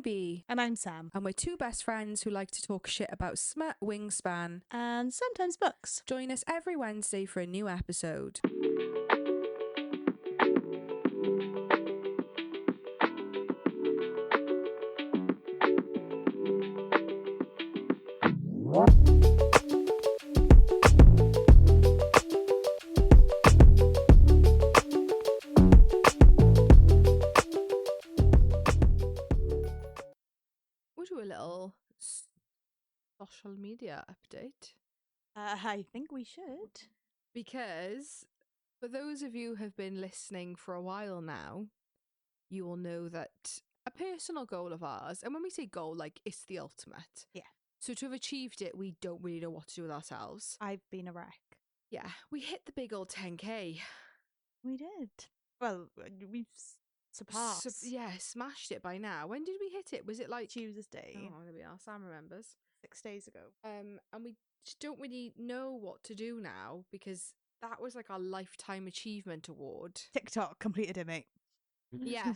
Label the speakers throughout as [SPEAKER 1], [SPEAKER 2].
[SPEAKER 1] I'm Bea.
[SPEAKER 2] And I'm Sam.
[SPEAKER 1] And we're two best friends who like to talk shit about smut, wingspan,
[SPEAKER 2] And sometimes books.
[SPEAKER 1] Join us every Wednesday for a new episode. We'll do a little social media update.
[SPEAKER 2] I think we should.
[SPEAKER 1] Because for those of you who have been listening for a while now, you will know that a personal goal of ours, and when we say goal, like, it's the ultimate.
[SPEAKER 2] Yeah.
[SPEAKER 1] So to have achieved it, we don't really know what to do with ourselves.
[SPEAKER 2] I've been a wreck.
[SPEAKER 1] Yeah, we hit the big old 10k.
[SPEAKER 2] We did. Well, we've surpassed.
[SPEAKER 1] Smashed it by now. When did we hit it? Was it like
[SPEAKER 2] Tuesday.
[SPEAKER 1] Oh, there we are. Sam remembers.
[SPEAKER 2] 6 days ago.
[SPEAKER 1] And we just don't really know what to do now because that was like our lifetime achievement award.
[SPEAKER 2] TikTok completed it, mate.
[SPEAKER 1] Yeah.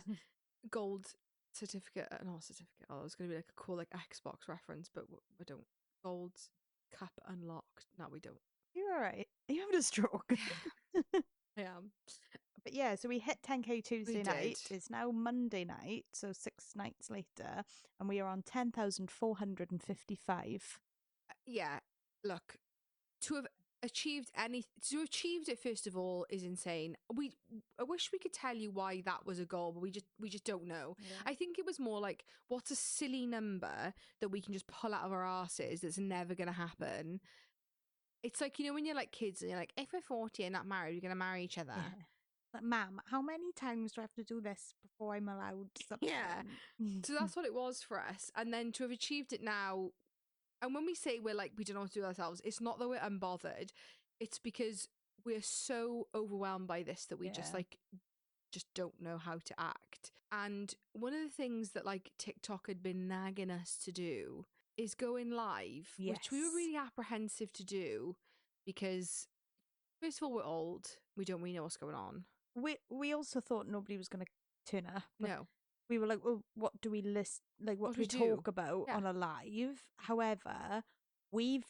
[SPEAKER 1] Gold certificate. Not certificate. Oh, it was going to be like a cool like Xbox reference, but we don't. Gold cup unlocked. No, we don't.
[SPEAKER 2] You're all right. Are you having a stroke?
[SPEAKER 1] I am.
[SPEAKER 2] But yeah, so we hit 10k Tuesday
[SPEAKER 1] We
[SPEAKER 2] night.
[SPEAKER 1] did.
[SPEAKER 2] It's now Monday night, so 6 nights later, and we are on 10,455.
[SPEAKER 1] Yeah. Look, to have achieved it first of all is insane. I wish we could tell you why that was a goal, but we just don't know.
[SPEAKER 2] Yeah.
[SPEAKER 1] I think it was more like, what's a silly number that we can just pull out of our asses that's never gonna happen. It's like, you know, when you're like kids and you're like, if we're 40 and not married, we're gonna marry each other.
[SPEAKER 2] Yeah. Like, ma'am, how many times do I have to do this before I'm allowed something?
[SPEAKER 1] Yeah. So that's what it was for us. And then to have achieved it now, and when we say we're like, we don't know what to do with ourselves, it's not that we're unbothered. It's because we're so overwhelmed by this that we just don't know how to act. And one of the things that like TikTok had been nagging us to do is going live, which we were really apprehensive to do because first of all, we're old. We don't really know what's going on.
[SPEAKER 2] We also thought nobody was going to turn up.
[SPEAKER 1] No.
[SPEAKER 2] We were like, well, what do we list? Like, what do we talk about on a live? However, we're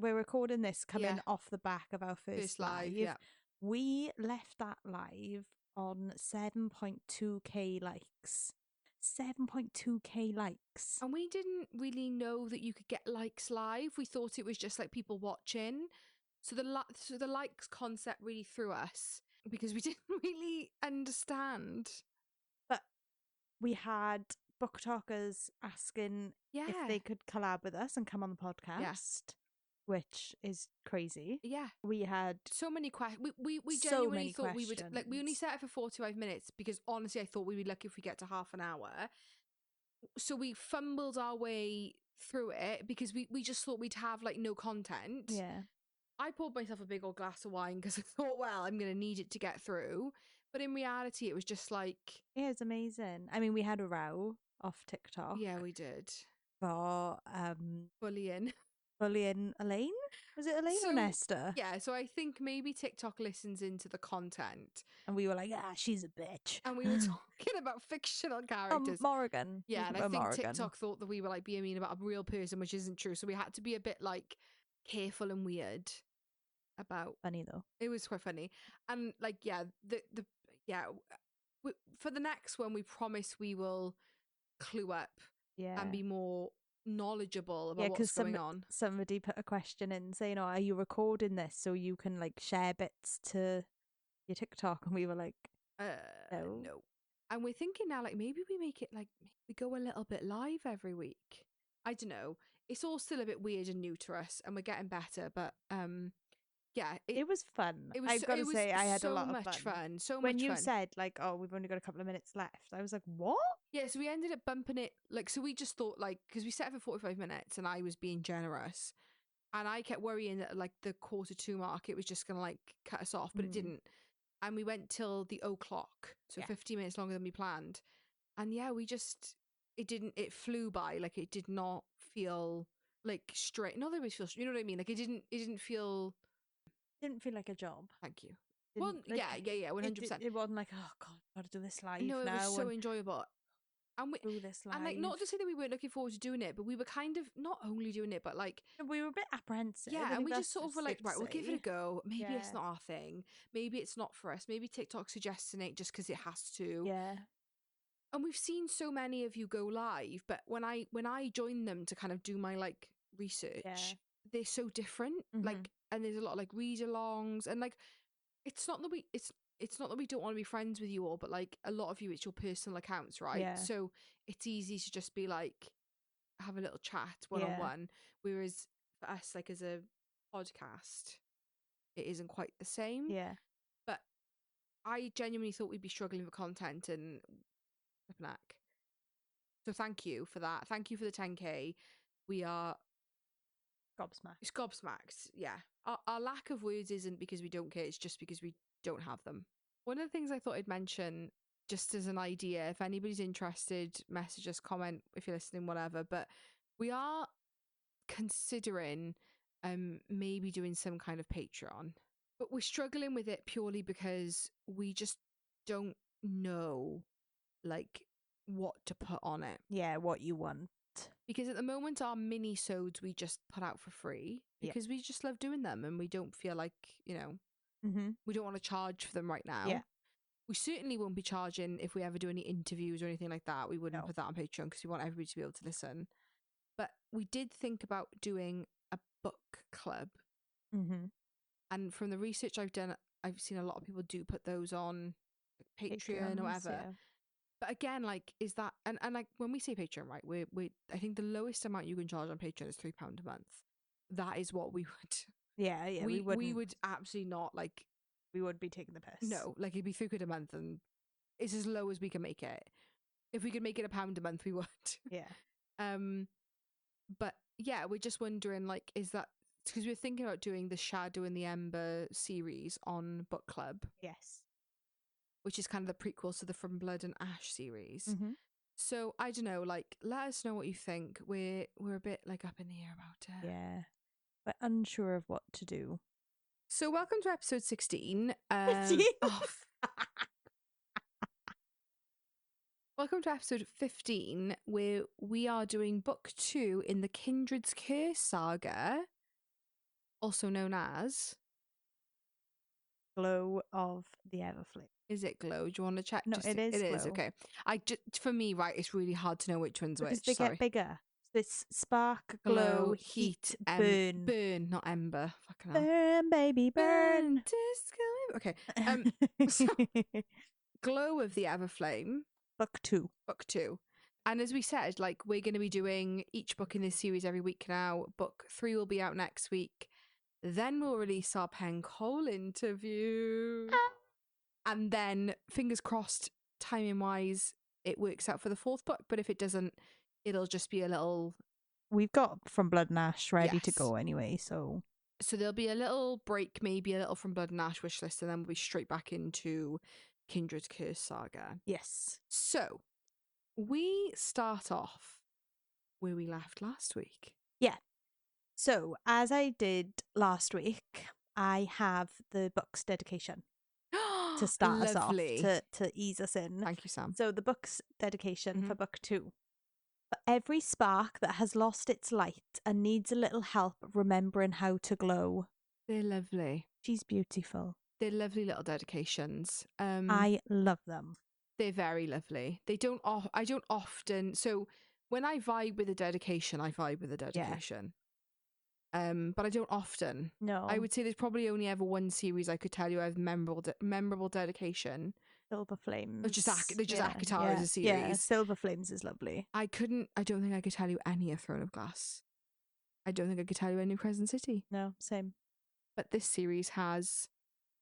[SPEAKER 2] recording this coming off the back of our first live.
[SPEAKER 1] Yeah.
[SPEAKER 2] We left that live on 7.2k likes. 7.2k likes.
[SPEAKER 1] And we didn't really know that you could get likes live. We thought it was just like people watching. So the likes concept really threw us because we didn't really understand.
[SPEAKER 2] But we had book talkers asking if they could collab with us and come on the podcast, which is crazy.
[SPEAKER 1] Yeah.
[SPEAKER 2] We had
[SPEAKER 1] so many questions. We
[SPEAKER 2] so
[SPEAKER 1] genuinely
[SPEAKER 2] many
[SPEAKER 1] thought
[SPEAKER 2] questions.
[SPEAKER 1] we would, like, we only set it for 45 minutes because honestly, I thought we'd be lucky if we get to half an hour. So we fumbled our way through it because we just thought we'd have like no content.
[SPEAKER 2] Yeah.
[SPEAKER 1] I poured myself a big old glass of wine because I thought, well, I'm going to need it to get through. But in reality, it was just like...
[SPEAKER 2] Yeah, it's amazing. I mean, we had a row off TikTok.
[SPEAKER 1] Yeah, we did.
[SPEAKER 2] For
[SPEAKER 1] bullying
[SPEAKER 2] Elaine? Was it Elaine or Nesta?
[SPEAKER 1] Yeah, so I think maybe TikTok listens into the content.
[SPEAKER 2] And we were like, she's a bitch.
[SPEAKER 1] And we were talking about fictional characters.
[SPEAKER 2] Morrigan.
[SPEAKER 1] Yeah, and I think TikTok thought that we were like being mean about a real person, which isn't true. So we had to be a bit like careful and weird about...
[SPEAKER 2] Funny though.
[SPEAKER 1] It was quite funny. And like, for the next one, we promise we will clue up and be more knowledgeable about what's going on.
[SPEAKER 2] Somebody put a question in saying, are you recording this so you can like share bits to your TikTok? And we were like, no.
[SPEAKER 1] And we're thinking now, like, maybe we make it like we go a little bit live every week. I don't know. It's all still a bit weird and new to us, and we're getting better. But yeah,
[SPEAKER 2] it was fun. I've got to say, I had a lot of fun. So
[SPEAKER 1] when
[SPEAKER 2] you said like, oh, we've only got a couple of minutes left, I was like, what?
[SPEAKER 1] Yeah, so we ended up bumping it, like, so we just thought, like, because we set it for 45 minutes and I was being generous and I kept worrying that, like, the 1:45 mark, it was just going to, like, cut us off, but it didn't. And we went till the 0:00, so 50 minutes longer than we planned. And yeah, it flew by, like, it did not feel, like, straight. Not that it was feel, you know what I mean? Like, it didn't feel...
[SPEAKER 2] Didn't feel like a job.
[SPEAKER 1] Thank you. Well, like, yeah, 100%.
[SPEAKER 2] It wasn't like, oh God, I've got to do this live
[SPEAKER 1] now. No, it was so enjoyable.
[SPEAKER 2] through this live.
[SPEAKER 1] And like, not to say that we weren't looking forward to doing it, but we were kind of not only doing it, but like
[SPEAKER 2] we were a bit apprehensive.
[SPEAKER 1] Yeah, and we just sort of were like, right, we'll give it a go. Maybe it's not our thing. Maybe it's not for us. Maybe TikTok suggesting it just because it has to.
[SPEAKER 2] Yeah.
[SPEAKER 1] And we've seen so many of you go live, but when I join them to kind of do my like research, they're so different. Like, and there's a lot of like read-alongs, and like, it's not that we don't want to be friends with you all, but like a lot of you, it's your personal accounts, right?
[SPEAKER 2] Yeah.
[SPEAKER 1] So it's easy to just be like, have a little chat one-on-one, whereas for us, like as a podcast, it isn't quite the same.
[SPEAKER 2] Yeah.
[SPEAKER 1] But I genuinely thought we'd be struggling for content, and so thank you for that. Thank you for the 10K. We are
[SPEAKER 2] gobsmacked.
[SPEAKER 1] It's gobsmacked. Yeah. Our lack of words isn't because we don't care, it's just because we don't have them. One of the things I thought I'd mention, just as an idea, if anybody's interested, message us, comment if you're listening, whatever. But we are considering maybe doing some kind of Patreon. But we're struggling with it purely because we just don't know like what to put on it.
[SPEAKER 2] Yeah, what you want.
[SPEAKER 1] Because at the moment our mini-sodes we just put out for free because we just love doing them, and we don't feel like, we don't want to charge for them right now.
[SPEAKER 2] Yeah.
[SPEAKER 1] We certainly won't be charging if we ever do any interviews or anything like that. We wouldn't put that on Patreon because we want everybody to be able to listen. But we did think about doing a book club. And from the research I've done, I've seen a lot of people do put those on Patreon or whatever. Yeah. But again, like, is that and like when we say Patreon, right? We I think the lowest amount you can charge on Patreon is £3 a month. That is what we would.
[SPEAKER 2] Yeah, yeah. We
[SPEAKER 1] would absolutely not like.
[SPEAKER 2] We would be taking the piss.
[SPEAKER 1] No, like it'd be £3 a month, and it's as low as we can make it. If we could make it £1 a month, we would.
[SPEAKER 2] Yeah.
[SPEAKER 1] But yeah, we're just wondering, like, is that because we're thinking about doing the Shadow and the Ember series on Book Club?
[SPEAKER 2] Yes.
[SPEAKER 1] Which is kind of the prequel to the From Blood and Ash series. So I don't know, like, let us know what you think. We're a bit like up in the air about it.
[SPEAKER 2] Yeah, we're unsure of what to do.
[SPEAKER 1] So welcome to episode 16. Welcome to episode 15, where we are doing book 2 in the Kindred's Curse saga, also known as
[SPEAKER 2] Glow of the Everflame.
[SPEAKER 1] Is it Glow? Do you want to check?
[SPEAKER 2] No, it is.
[SPEAKER 1] It
[SPEAKER 2] Glow.
[SPEAKER 1] is, okay. For me, right, it's really hard to know which one's
[SPEAKER 2] because
[SPEAKER 1] which.
[SPEAKER 2] They get bigger. It's spark, glow, heat, burn.
[SPEAKER 1] Burn, not ember. Fucking hell.
[SPEAKER 2] Burn, baby, burn.
[SPEAKER 1] Okay. Glow of the Everflame.
[SPEAKER 2] Book 2.
[SPEAKER 1] Book 2. And as we said, like, we're going to be doing each book in this series every week now. Book 3 will be out next week. Then we'll release our Penn Cole interview. And then, fingers crossed, timing-wise, it works out for the 4th book. But if it doesn't, it'll just be a little...
[SPEAKER 2] We've got From Blood and Ash ready to go anyway, so...
[SPEAKER 1] So there'll be a little break, maybe a little From Blood and Ash wish list, and then we'll be straight back into Kindred's Curse saga.
[SPEAKER 2] Yes.
[SPEAKER 1] So, we start off where we left last week.
[SPEAKER 2] Yeah. So, as I did last week, I have the book's dedication. To start us off, to ease us in.
[SPEAKER 1] Thank you, Sam.
[SPEAKER 2] So the book's dedication for book 2. For every spark that has lost its light and needs a little help remembering how to glow.
[SPEAKER 1] They're lovely.
[SPEAKER 2] She's beautiful.
[SPEAKER 1] They're lovely little dedications.
[SPEAKER 2] I love them.
[SPEAKER 1] They're very lovely. I don't often. So when I vibe with a dedication, I vibe with a dedication. But I don't often.
[SPEAKER 2] No.
[SPEAKER 1] I would say there's probably only ever one series I could tell you I have memorable dedication.
[SPEAKER 2] Silver Flames.
[SPEAKER 1] They're just Akatar as a series.
[SPEAKER 2] Yeah, Silver Flames is lovely.
[SPEAKER 1] I don't think I could tell you any of Throne of Glass. I don't think I could tell you any of Crescent City.
[SPEAKER 2] No, same.
[SPEAKER 1] But this series has...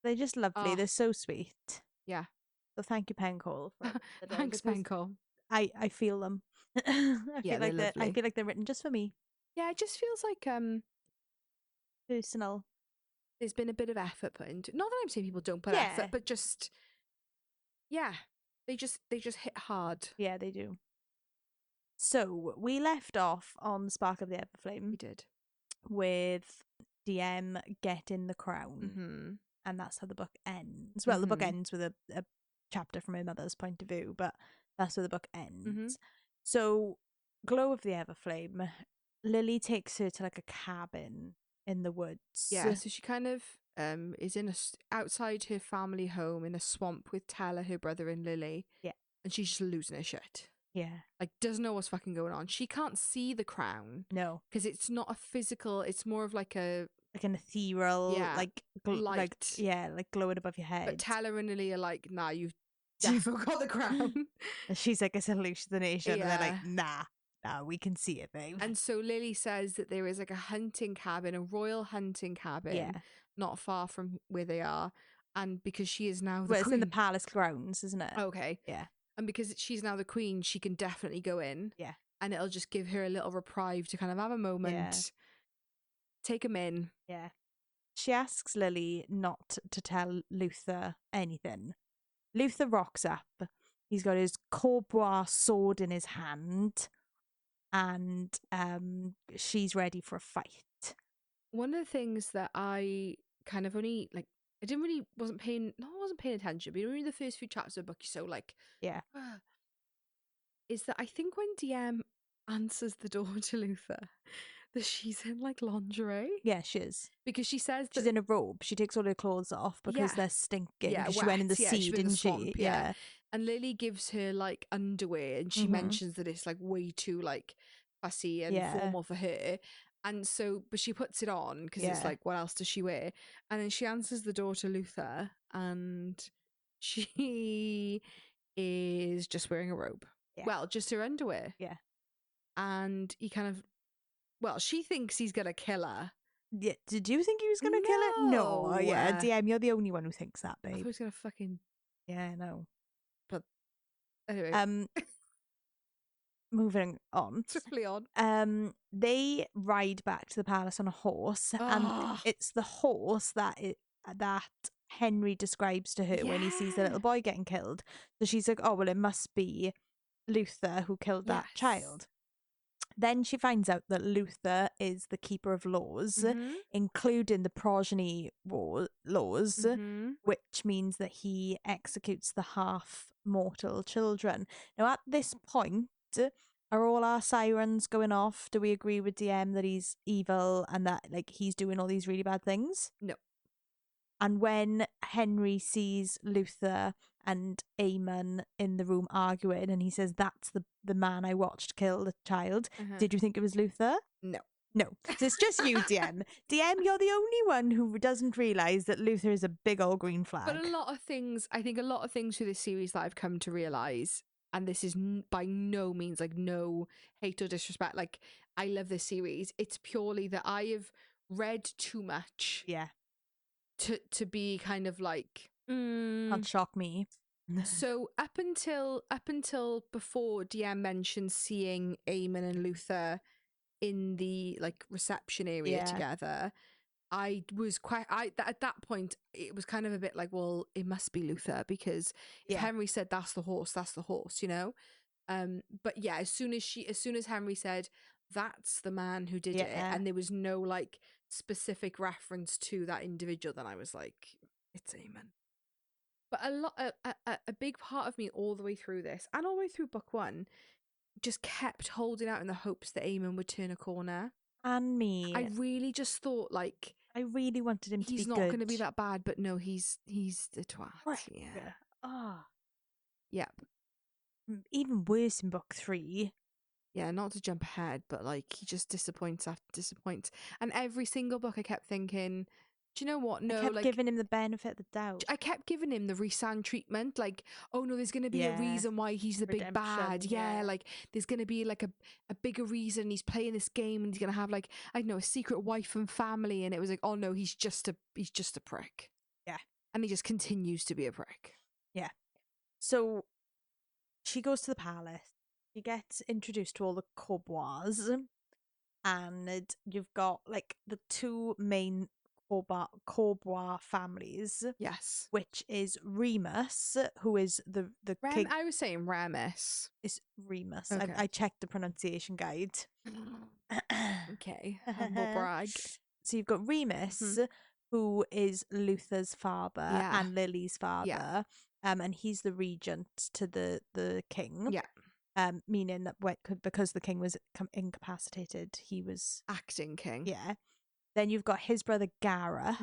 [SPEAKER 2] They're just lovely. They're so sweet.
[SPEAKER 1] Yeah.
[SPEAKER 2] So thank you, Penn Cole.
[SPEAKER 1] Thanks, Penn Cole.
[SPEAKER 2] I feel them. I feel like they're written just for me.
[SPEAKER 1] Yeah, it just feels like...
[SPEAKER 2] personal.
[SPEAKER 1] There's been a bit of effort put into. Not that I'm saying people don't put effort, but just they just hit hard.
[SPEAKER 2] Yeah, they do. So we left off on Spark of the Everflame.
[SPEAKER 1] We did,
[SPEAKER 2] with Diem getting the crown, and that's how the book ends. Well, the book ends with a chapter from her mother's point of view, but That's where the book ends. So, Glow of the Everflame, Lily takes her to like a cabin in the woods.
[SPEAKER 1] Yeah, so she kind of is outside her family home in a swamp with Teller, her brother, and Lily.
[SPEAKER 2] Yeah.
[SPEAKER 1] And she's just losing her shit.
[SPEAKER 2] Yeah.
[SPEAKER 1] Like, doesn't know what's fucking going on. She can't see the crown.
[SPEAKER 2] No.
[SPEAKER 1] Because it's not a physical, it's more of like a...
[SPEAKER 2] Like an ethereal,
[SPEAKER 1] light.
[SPEAKER 2] Like glowing above your head.
[SPEAKER 1] But Teller and Lily are like, nah, you've definitely got the crown.
[SPEAKER 2] And she's like, it's a hallucination. And they're like, nah, we can see it, babe.
[SPEAKER 1] And so Lily says that there is like a hunting cabin, a royal hunting cabin, not far from where they are. And because she is now the queen.
[SPEAKER 2] It's in the palace grounds, isn't it?
[SPEAKER 1] Okay.
[SPEAKER 2] Yeah.
[SPEAKER 1] And because she's now the queen, she can definitely go in.
[SPEAKER 2] Yeah.
[SPEAKER 1] And it'll just give her a little reprieve to kind of have a moment, take him in.
[SPEAKER 2] Yeah. She asks Lily not to tell Luther anything. Luther rocks up. He's got his corbois sword in his hand, and she's ready for a fight.
[SPEAKER 1] One of the things that I kind of only like, I wasn't paying attention, but you know, the first few chapters of the book, you're so like, is that I think when Diem answers the door to Luther, that she's in like lingerie.
[SPEAKER 2] Yeah, she is.
[SPEAKER 1] Because she says that
[SPEAKER 2] she's in a robe. She takes all her clothes off because they're stinking.
[SPEAKER 1] Yeah,
[SPEAKER 2] she went in the sea, didn't
[SPEAKER 1] she?
[SPEAKER 2] Yeah.
[SPEAKER 1] And Lily gives her like underwear, and she mentions that it's like way too like fussy and formal for her. And so, but she puts it on because it's like, what else does she wear? And then she answers the door to Luther, and she is just wearing a robe. Yeah. Well, just her underwear.
[SPEAKER 2] Yeah.
[SPEAKER 1] And he kind of, she thinks he's gonna kill her.
[SPEAKER 2] Yeah. Did you think he was gonna kill her? No. Yeah, Diem, you're the only one who thinks that, babe.
[SPEAKER 1] I thought he was gonna fucking.
[SPEAKER 2] Yeah, I know.
[SPEAKER 1] But anyway.
[SPEAKER 2] Moving on.
[SPEAKER 1] Swiftly on.
[SPEAKER 2] They ride back to the palace on a horse, and it's the horse that Henry describes to her when he sees the little boy getting killed. So she's like, oh, well, it must be Luther who killed that child. Then she finds out that Luther is the keeper of laws, including the progeny laws, which means that he executes the half-mortal children. Now, at this point, are all our sirens going off? Do we agree with Diem that he's evil and that like he's doing all these really bad things?
[SPEAKER 1] No.
[SPEAKER 2] And when Henry sees Luther and Aemon in the room arguing, and he says, that's the man I watched kill the child, did you think it was Luther?
[SPEAKER 1] No.
[SPEAKER 2] No. So it's just you, Diem. Diem, you're the only one who doesn't realise that Luther is a big old green flag.
[SPEAKER 1] But I think a lot of things through this series that I've come to realise, and this is by no means like no hate or disrespect, like I love this series. It's purely that I have read too much.
[SPEAKER 2] Yeah.
[SPEAKER 1] To be kind of like
[SPEAKER 2] Can't shock me.
[SPEAKER 1] So up until before Diem mentioned seeing Aemon and Luther in the like reception area together, I was at that point it was kind of a bit like, well, it must be Luther because if Henry said that's the horse, you know. But yeah, as soon as Henry said that's the man who did it, and there was no like specific reference to that individual, then I was like, it's Aemon. But a big part of me all the way through this and all the way through book one just kept holding out in the hopes that Aemon would turn a corner.
[SPEAKER 2] And me,
[SPEAKER 1] I really just thought like
[SPEAKER 2] I really wanted him to be good.
[SPEAKER 1] He's not going to be that bad, but no, he's the twat.
[SPEAKER 2] Right.
[SPEAKER 1] Yeah. Yep.
[SPEAKER 2] Even worse in book 3.
[SPEAKER 1] Yeah, not to jump ahead, but like he just disappoints after disappoints. And every single book I kept thinking, do you know what? No,
[SPEAKER 2] I kept giving him the benefit of the doubt.
[SPEAKER 1] I kept giving him the Rhysand treatment. Like, oh no, there's going to be a reason why he's the big bad. Yeah, like there's going to be like a bigger reason he's playing this game and he's going to have like, I don't know, a secret wife and family. And it was like, oh no, he's just a prick.
[SPEAKER 2] Yeah.
[SPEAKER 1] And he just continues to be a prick.
[SPEAKER 2] Yeah. So she goes to the palace. She gets introduced to all the corbois. And you've got like the two main corbois families.
[SPEAKER 1] Yes.
[SPEAKER 2] Which is Remus, who is the king.
[SPEAKER 1] I was saying Ramus.
[SPEAKER 2] It's Remus.
[SPEAKER 1] Okay.
[SPEAKER 2] I checked the pronunciation guide.
[SPEAKER 1] Okay. Humble brag.
[SPEAKER 2] So you've got Remus, who is Luther's father and Lily's father. and he's the regent to the king.
[SPEAKER 1] Yeah.
[SPEAKER 2] Meaning that because the king was incapacitated, he was
[SPEAKER 1] Acting king.
[SPEAKER 2] yeah. Then you've got his brother Gareth,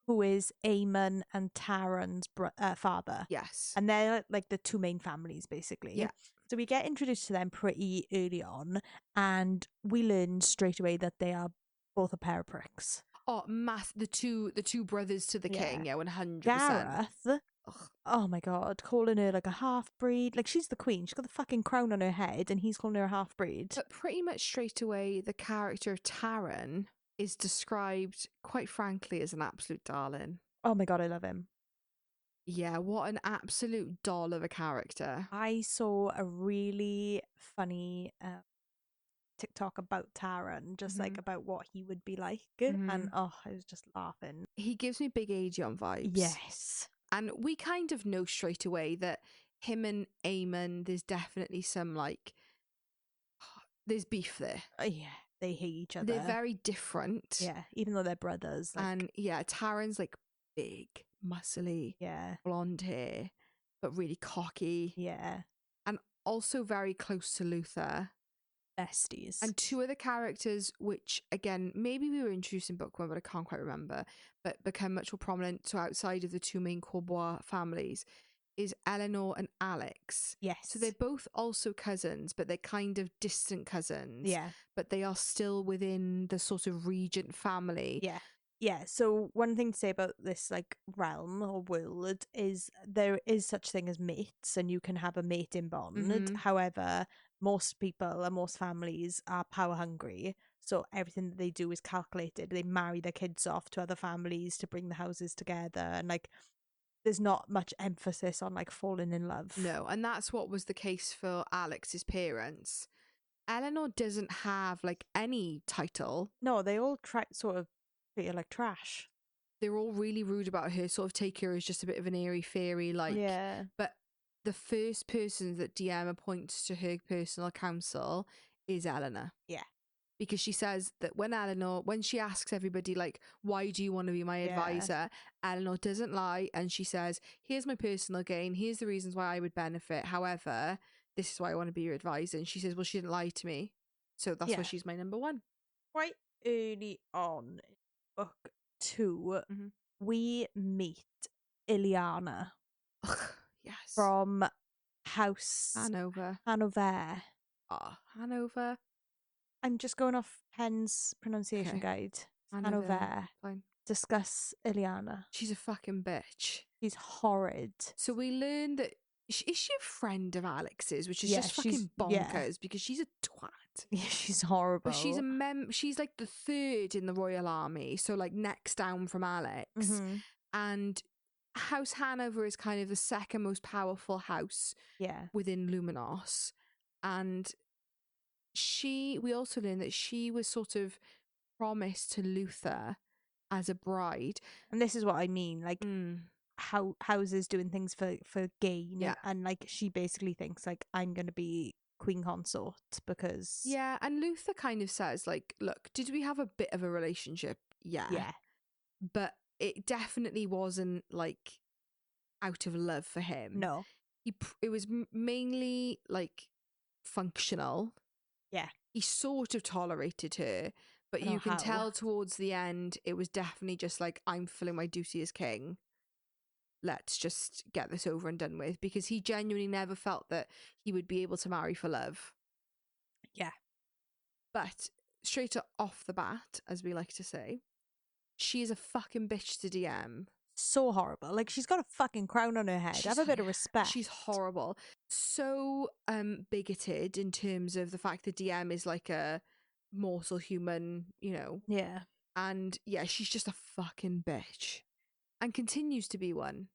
[SPEAKER 2] who is Aemon and Taran's father.
[SPEAKER 1] Yes.
[SPEAKER 2] And they're like the two main families, basically.
[SPEAKER 1] Yeah.
[SPEAKER 2] So we get introduced to them pretty early on, and we learn straight away that they are both a pair of pricks.
[SPEAKER 1] Oh, the two brothers to the king. Yeah, 100%.
[SPEAKER 2] Gareth.
[SPEAKER 1] Ugh.
[SPEAKER 2] Oh my god, calling her like a half breed. Like, she's the queen. She's got the fucking crown on her head, and he's calling her a half breed.
[SPEAKER 1] But pretty much straight away, the character of Taran is described, quite frankly, as an absolute darling.
[SPEAKER 2] Oh my god, I love him.
[SPEAKER 1] Yeah, what an absolute doll of a character.
[SPEAKER 2] I saw a really funny TikTok about Taran, just like about what he would be like. And oh, I was just laughing.
[SPEAKER 1] He gives me big Aegon vibes.
[SPEAKER 2] Yes.
[SPEAKER 1] And we kind of know straight away that him and Aemon, there's definitely some like, there's beef there.
[SPEAKER 2] Yeah, they hate each other.
[SPEAKER 1] They're very different.
[SPEAKER 2] Yeah, even though they're brothers. Like,
[SPEAKER 1] and yeah, Taran's like big, muscly, blonde hair, but really cocky.
[SPEAKER 2] Yeah.
[SPEAKER 1] And also very close to Luther.
[SPEAKER 2] Besties.
[SPEAKER 1] And two other characters, which again, maybe we were introduced in book one, but I can't quite remember, but become much more prominent. So outside of the two main Corbois families is Eleanor and Alex.
[SPEAKER 2] Yes.
[SPEAKER 1] So they're both also cousins, but they're kind of distant cousins.
[SPEAKER 2] Yeah.
[SPEAKER 1] But they are still within the sort of regent family.
[SPEAKER 2] Yeah. Yeah, so one thing to say about this like realm or world is there is such thing as mates, and you can have a mating bond. However, most people and most families are power hungry, so everything that they do is calculated. They marry their kids off to other families to bring the houses together, and like there's not much emphasis on like falling in love.
[SPEAKER 1] No, and that's what was the case for Alex's parents. Eleanor doesn't have like any title.
[SPEAKER 2] No, they all sort of treat her like trash.
[SPEAKER 1] They're all really rude about her, sort of take her as just a bit of an airy fairy, like.
[SPEAKER 2] Yeah.
[SPEAKER 1] But the first person that Diem appoints to her personal council is Eleanor.
[SPEAKER 2] Yeah.
[SPEAKER 1] Because she says that when she asks everybody, like, why do you want to be my advisor? Eleanor doesn't lie. And she says, here's my personal gain. Here's the reasons why I would benefit. However, this is why I want to be your advisor. And she says, well, she didn't lie to me. So that's why she's my number one.
[SPEAKER 2] Quite early on in book 2, we meet Ileana.
[SPEAKER 1] Yes.
[SPEAKER 2] From House
[SPEAKER 1] Hanover.
[SPEAKER 2] Hanover. I'm just going off Penn's pronunciation guide. Hanover.
[SPEAKER 1] Fine.
[SPEAKER 2] Discuss Ileana.
[SPEAKER 1] She's a fucking bitch.
[SPEAKER 2] She's horrid.
[SPEAKER 1] So we learn that is she a friend of Alex's, which is just fucking bonkers because she's a twat.
[SPEAKER 2] Yeah, she's horrible.
[SPEAKER 1] But she's she's like the third in the Royal Army, so like next down from Alex. And House Hanover is kind of the second most powerful house within Luminos. And we also learned that she was sort of promised to Luther as a bride.
[SPEAKER 2] And this is what I mean, like how houses doing things for gain, and like she basically thinks like I'm gonna be queen consort because
[SPEAKER 1] and Luther kind of says like, look, did we have a bit of a relationship? Yeah, but it definitely wasn't like out of love for him.
[SPEAKER 2] No,
[SPEAKER 1] it was mainly like functional. He sort of tolerated her, but you can tell towards the end it was definitely just like, I'm fulfilling my duty as king. Let's just get this over and done with, because he genuinely never felt that he would be able to marry for love.
[SPEAKER 2] Yeah.
[SPEAKER 1] But straight off the bat, as we like to say, she is a fucking bitch to Diem.
[SPEAKER 2] So horrible. Like, she's got a fucking crown on her head. Have a bit of respect.
[SPEAKER 1] She's horrible. So bigoted in terms of the fact that Diem is like a mortal human, you know.
[SPEAKER 2] Yeah.
[SPEAKER 1] And yeah, she's just a fucking bitch. And continues to be one.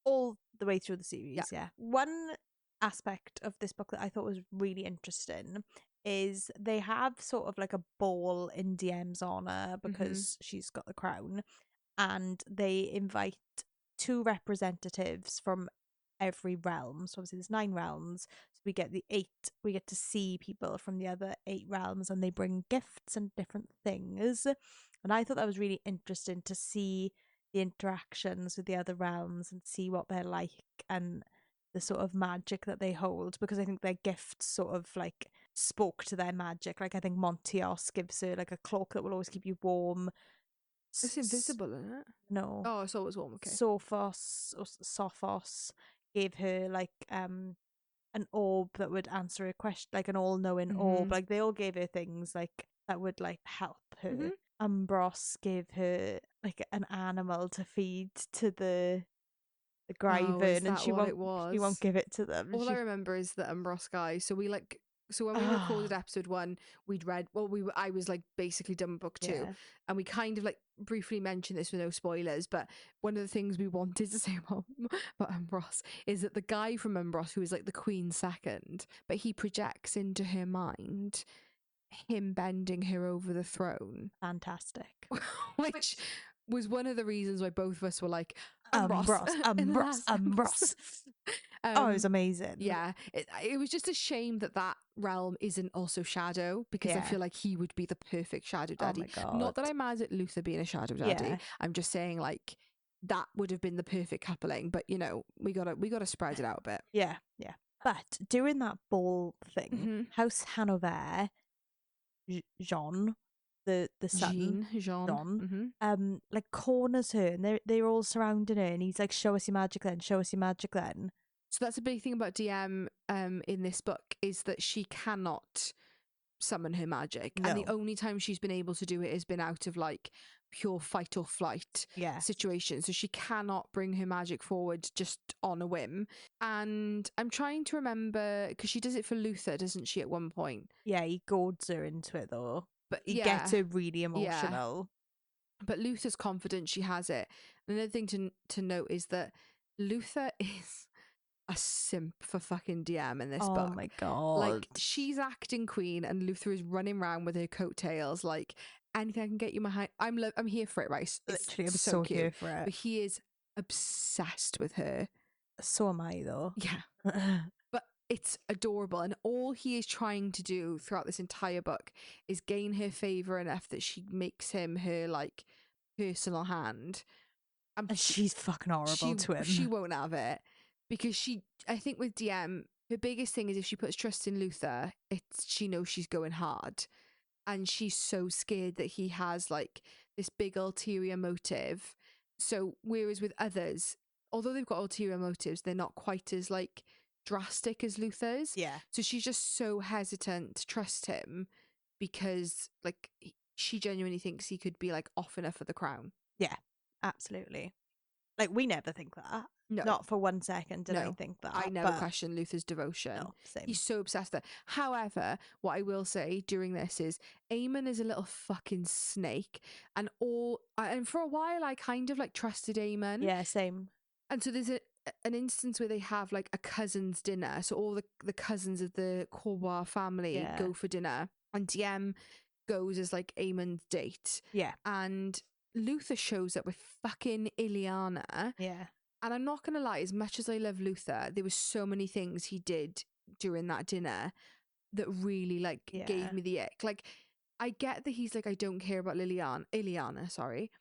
[SPEAKER 2] All the way through the series, yeah. One aspect of this book that I thought was really interesting is they have sort of like a ball in Diem's honour because she's got the crown, and they invite 2 representatives from every realm. So obviously there's 9 realms, so we get to see people from the other 8 realms, and they bring gifts and different things. And I thought that was really interesting to see the interactions with the other realms and see what they're like and the sort of magic that they hold, because I think their gifts sort of like spoke to their magic. Like I think Montios gives her like a cloak that will always keep you warm.
[SPEAKER 1] It's invisible, isn't it?
[SPEAKER 2] No.
[SPEAKER 1] Oh, it's always warm. Okay.
[SPEAKER 2] Sophos or Sophos gave her like an orb that would answer a question, like an all-knowing orb. Like they all gave her things like that would like help her. Umbros gave her like an animal to feed to the Gryvern, and she won't give it to them.
[SPEAKER 1] All I remember is the Umbros guy. So we like, so when we recorded episode 1, we'd read. Well, I was like basically done with book 2, and we kind of like briefly mentioned this with no spoilers. But one of the things we wanted to say about Umbros is that the guy from Umbros, who is like the Queen's second, but he projects into her mind him bending her over the throne.
[SPEAKER 2] Fantastic.
[SPEAKER 1] Which was one of the reasons why both of us were like,
[SPEAKER 2] Umbros. Oh, it was amazing.
[SPEAKER 1] Yeah, it was just a shame that realm isn't also Shadow, because I feel like he would be the perfect Shadow Daddy.
[SPEAKER 2] Oh my God.
[SPEAKER 1] Not that I'm mad at Luther being a Shadow Daddy. I'm just saying like that would have been the perfect coupling. But you know, we gotta spread it out a bit.
[SPEAKER 2] Yeah. But during that ball thing, House Hanover, Jean, the son,
[SPEAKER 1] Jean,
[SPEAKER 2] like corners her, and they're all surrounding her, and he's like, "Show us your magic, then. Show us your magic, then."
[SPEAKER 1] So that's a big thing about Diem in this book, is that she cannot summon her magic, and the only time she's been able to do it has been out of like pure fight or flight situation. So she cannot bring her magic forward just on a whim. And I'm trying to remember, because she does it for Luther, doesn't she, at one point?
[SPEAKER 2] Yeah, he goads her into it though.
[SPEAKER 1] But
[SPEAKER 2] he gets her really emotional.
[SPEAKER 1] But Luther's confident she has it. Another thing to note is that Luther is a simp for fucking Diem in this book.
[SPEAKER 2] Oh my God.
[SPEAKER 1] Like, she's acting queen and Luther is running around with her coattails like, anything I can get you behind. I'm here for it, right?
[SPEAKER 2] Literally, I'm so
[SPEAKER 1] cute.
[SPEAKER 2] here for it.
[SPEAKER 1] But he is obsessed with her.
[SPEAKER 2] So am I though.
[SPEAKER 1] Yeah. But it's adorable, and all he is trying to do throughout this entire book is gain her favour enough that she makes him her like personal hand.
[SPEAKER 2] And she's fucking horrible to him.
[SPEAKER 1] She won't have it, because I think with Diem, her biggest thing is if she puts trust in Luther, she knows she's going hard, and she's so scared that he has like this big ulterior motive. So whereas with others, although they've got ulterior motives, they're not quite as like drastic as Luther's.
[SPEAKER 2] Yeah.
[SPEAKER 1] So she's just so hesitant to trust him, because like she genuinely thinks he could be like off enough for the crown.
[SPEAKER 2] Yeah, absolutely. Like, we never think that.
[SPEAKER 1] No.
[SPEAKER 2] Not for 1 second did I think that.
[SPEAKER 1] I never question Luther's devotion.
[SPEAKER 2] No, same.
[SPEAKER 1] He's so obsessed with it. However, what I will say during this is Aemon is a little fucking snake, and for a while I kind of like trusted Aemon.
[SPEAKER 2] Yeah, same.
[SPEAKER 1] And so there's an instance where they have like a cousin's dinner. So all the cousins of the Corbois family go for dinner, and Diem goes as like Aemon's date.
[SPEAKER 2] Yeah.
[SPEAKER 1] And Luther shows up with fucking Ileana.
[SPEAKER 2] Yeah.
[SPEAKER 1] And I'm not going to lie, as much as I love Luther, there were so many things he did during that dinner that really like gave me the ick. Like, I get that he's like, I don't care about Ileana, sorry,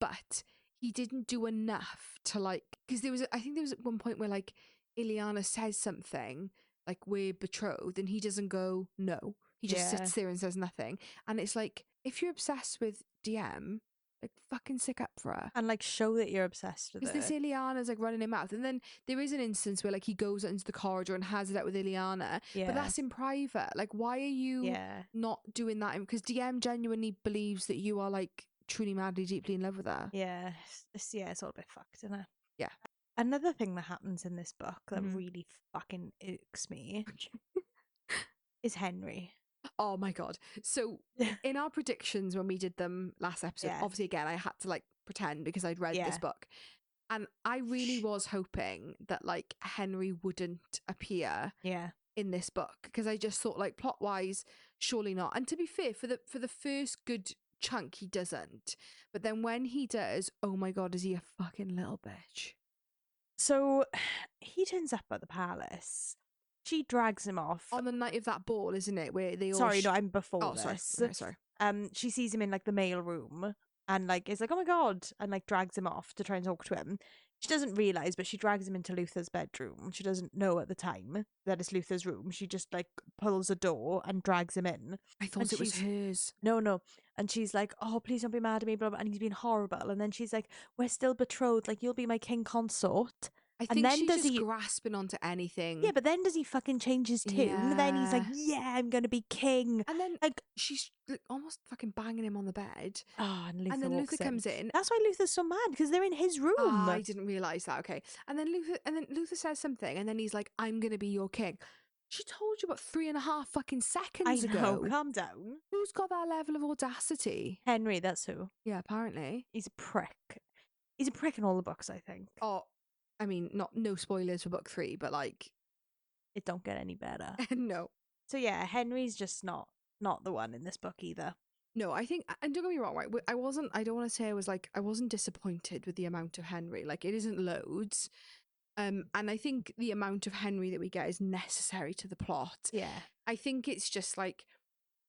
[SPEAKER 1] but he didn't do enough to like, because I think there was at one point where like Ileana says something like, we're betrothed, and he doesn't go, no. He just sits there and says nothing. And it's like, if you're obsessed with Diem, like, fucking stick up for her.
[SPEAKER 2] And like, show that you're obsessed with her.
[SPEAKER 1] Because this Ileana's like running him out. And then there is an instance where like he goes out into the corridor and has it out with Ileana.
[SPEAKER 2] Yeah.
[SPEAKER 1] But that's in private. Like, why are you not doing that? Because Diem genuinely believes that you are like truly, madly, deeply in love with her.
[SPEAKER 2] Yeah. It's all a bit fucked, isn't it?
[SPEAKER 1] Yeah.
[SPEAKER 2] Another thing that happens in this book that really fucking irks me is Henry.
[SPEAKER 1] Oh my God. So in our predictions when we did them last episode, obviously again, I had to like pretend because I'd read this book. And I really was hoping that like Henry wouldn't appear in this book, because I just thought like plot wise, surely not. And to be fair, for the first good chunk, he doesn't. But then when he does, oh my God, is he a fucking little bitch?
[SPEAKER 2] So he turns up at the palace. She drags him off
[SPEAKER 1] on the night of that ball, isn't it? Where they all
[SPEAKER 2] I'm before
[SPEAKER 1] oh,
[SPEAKER 2] this.
[SPEAKER 1] Sorry.
[SPEAKER 2] She sees him in like the mail room, and like is like, oh my god, and like drags him off to try and talk to him. She doesn't realise, but she drags him into Luther's bedroom. She doesn't know at the time that it's Luther's room. She just like pulls a door and drags him in.
[SPEAKER 1] I thought it was hers.
[SPEAKER 2] No. And she's like, oh, please don't be mad at me, blah, blah. And he's been horrible. And then she's like, we're still betrothed. Like, you'll be my king consort.
[SPEAKER 1] I
[SPEAKER 2] And
[SPEAKER 1] think
[SPEAKER 2] then
[SPEAKER 1] she's
[SPEAKER 2] does
[SPEAKER 1] just
[SPEAKER 2] he
[SPEAKER 1] grasping onto anything.
[SPEAKER 2] Yeah, but then does he fucking change his tune? Then he's like,
[SPEAKER 1] Yeah.
[SPEAKER 2] yeah, I'm gonna be king.
[SPEAKER 1] And then
[SPEAKER 2] like,
[SPEAKER 1] she's like, almost fucking banging him on the bed.
[SPEAKER 2] oh, and
[SPEAKER 1] And then
[SPEAKER 2] walks
[SPEAKER 1] Luther comes in.
[SPEAKER 2] That's why Luther's so mad, because they're in his room.
[SPEAKER 1] Ah, I didn't realise that. Okay. And then Luther says something, and then he's like, I'm gonna be your king. She told you about 3.5 fucking seconds
[SPEAKER 2] I know,
[SPEAKER 1] ago.
[SPEAKER 2] calm down.
[SPEAKER 1] Who's got that level of audacity?
[SPEAKER 2] Henry, that's who.
[SPEAKER 1] Yeah, apparently.
[SPEAKER 2] He's a prick. He's a prick in all the books, I think.
[SPEAKER 1] Oh, I mean, no spoilers for book 3, but like,
[SPEAKER 2] it don't get any better.
[SPEAKER 1] No.
[SPEAKER 2] So yeah, Henry's just not the one in this book either.
[SPEAKER 1] No, I think, and don't get me wrong, right? I don't want to say I wasn't disappointed with the amount of Henry. Like, it isn't loads. And I think the amount of Henry that we get is necessary to the plot.
[SPEAKER 2] Yeah.
[SPEAKER 1] I think it's just like,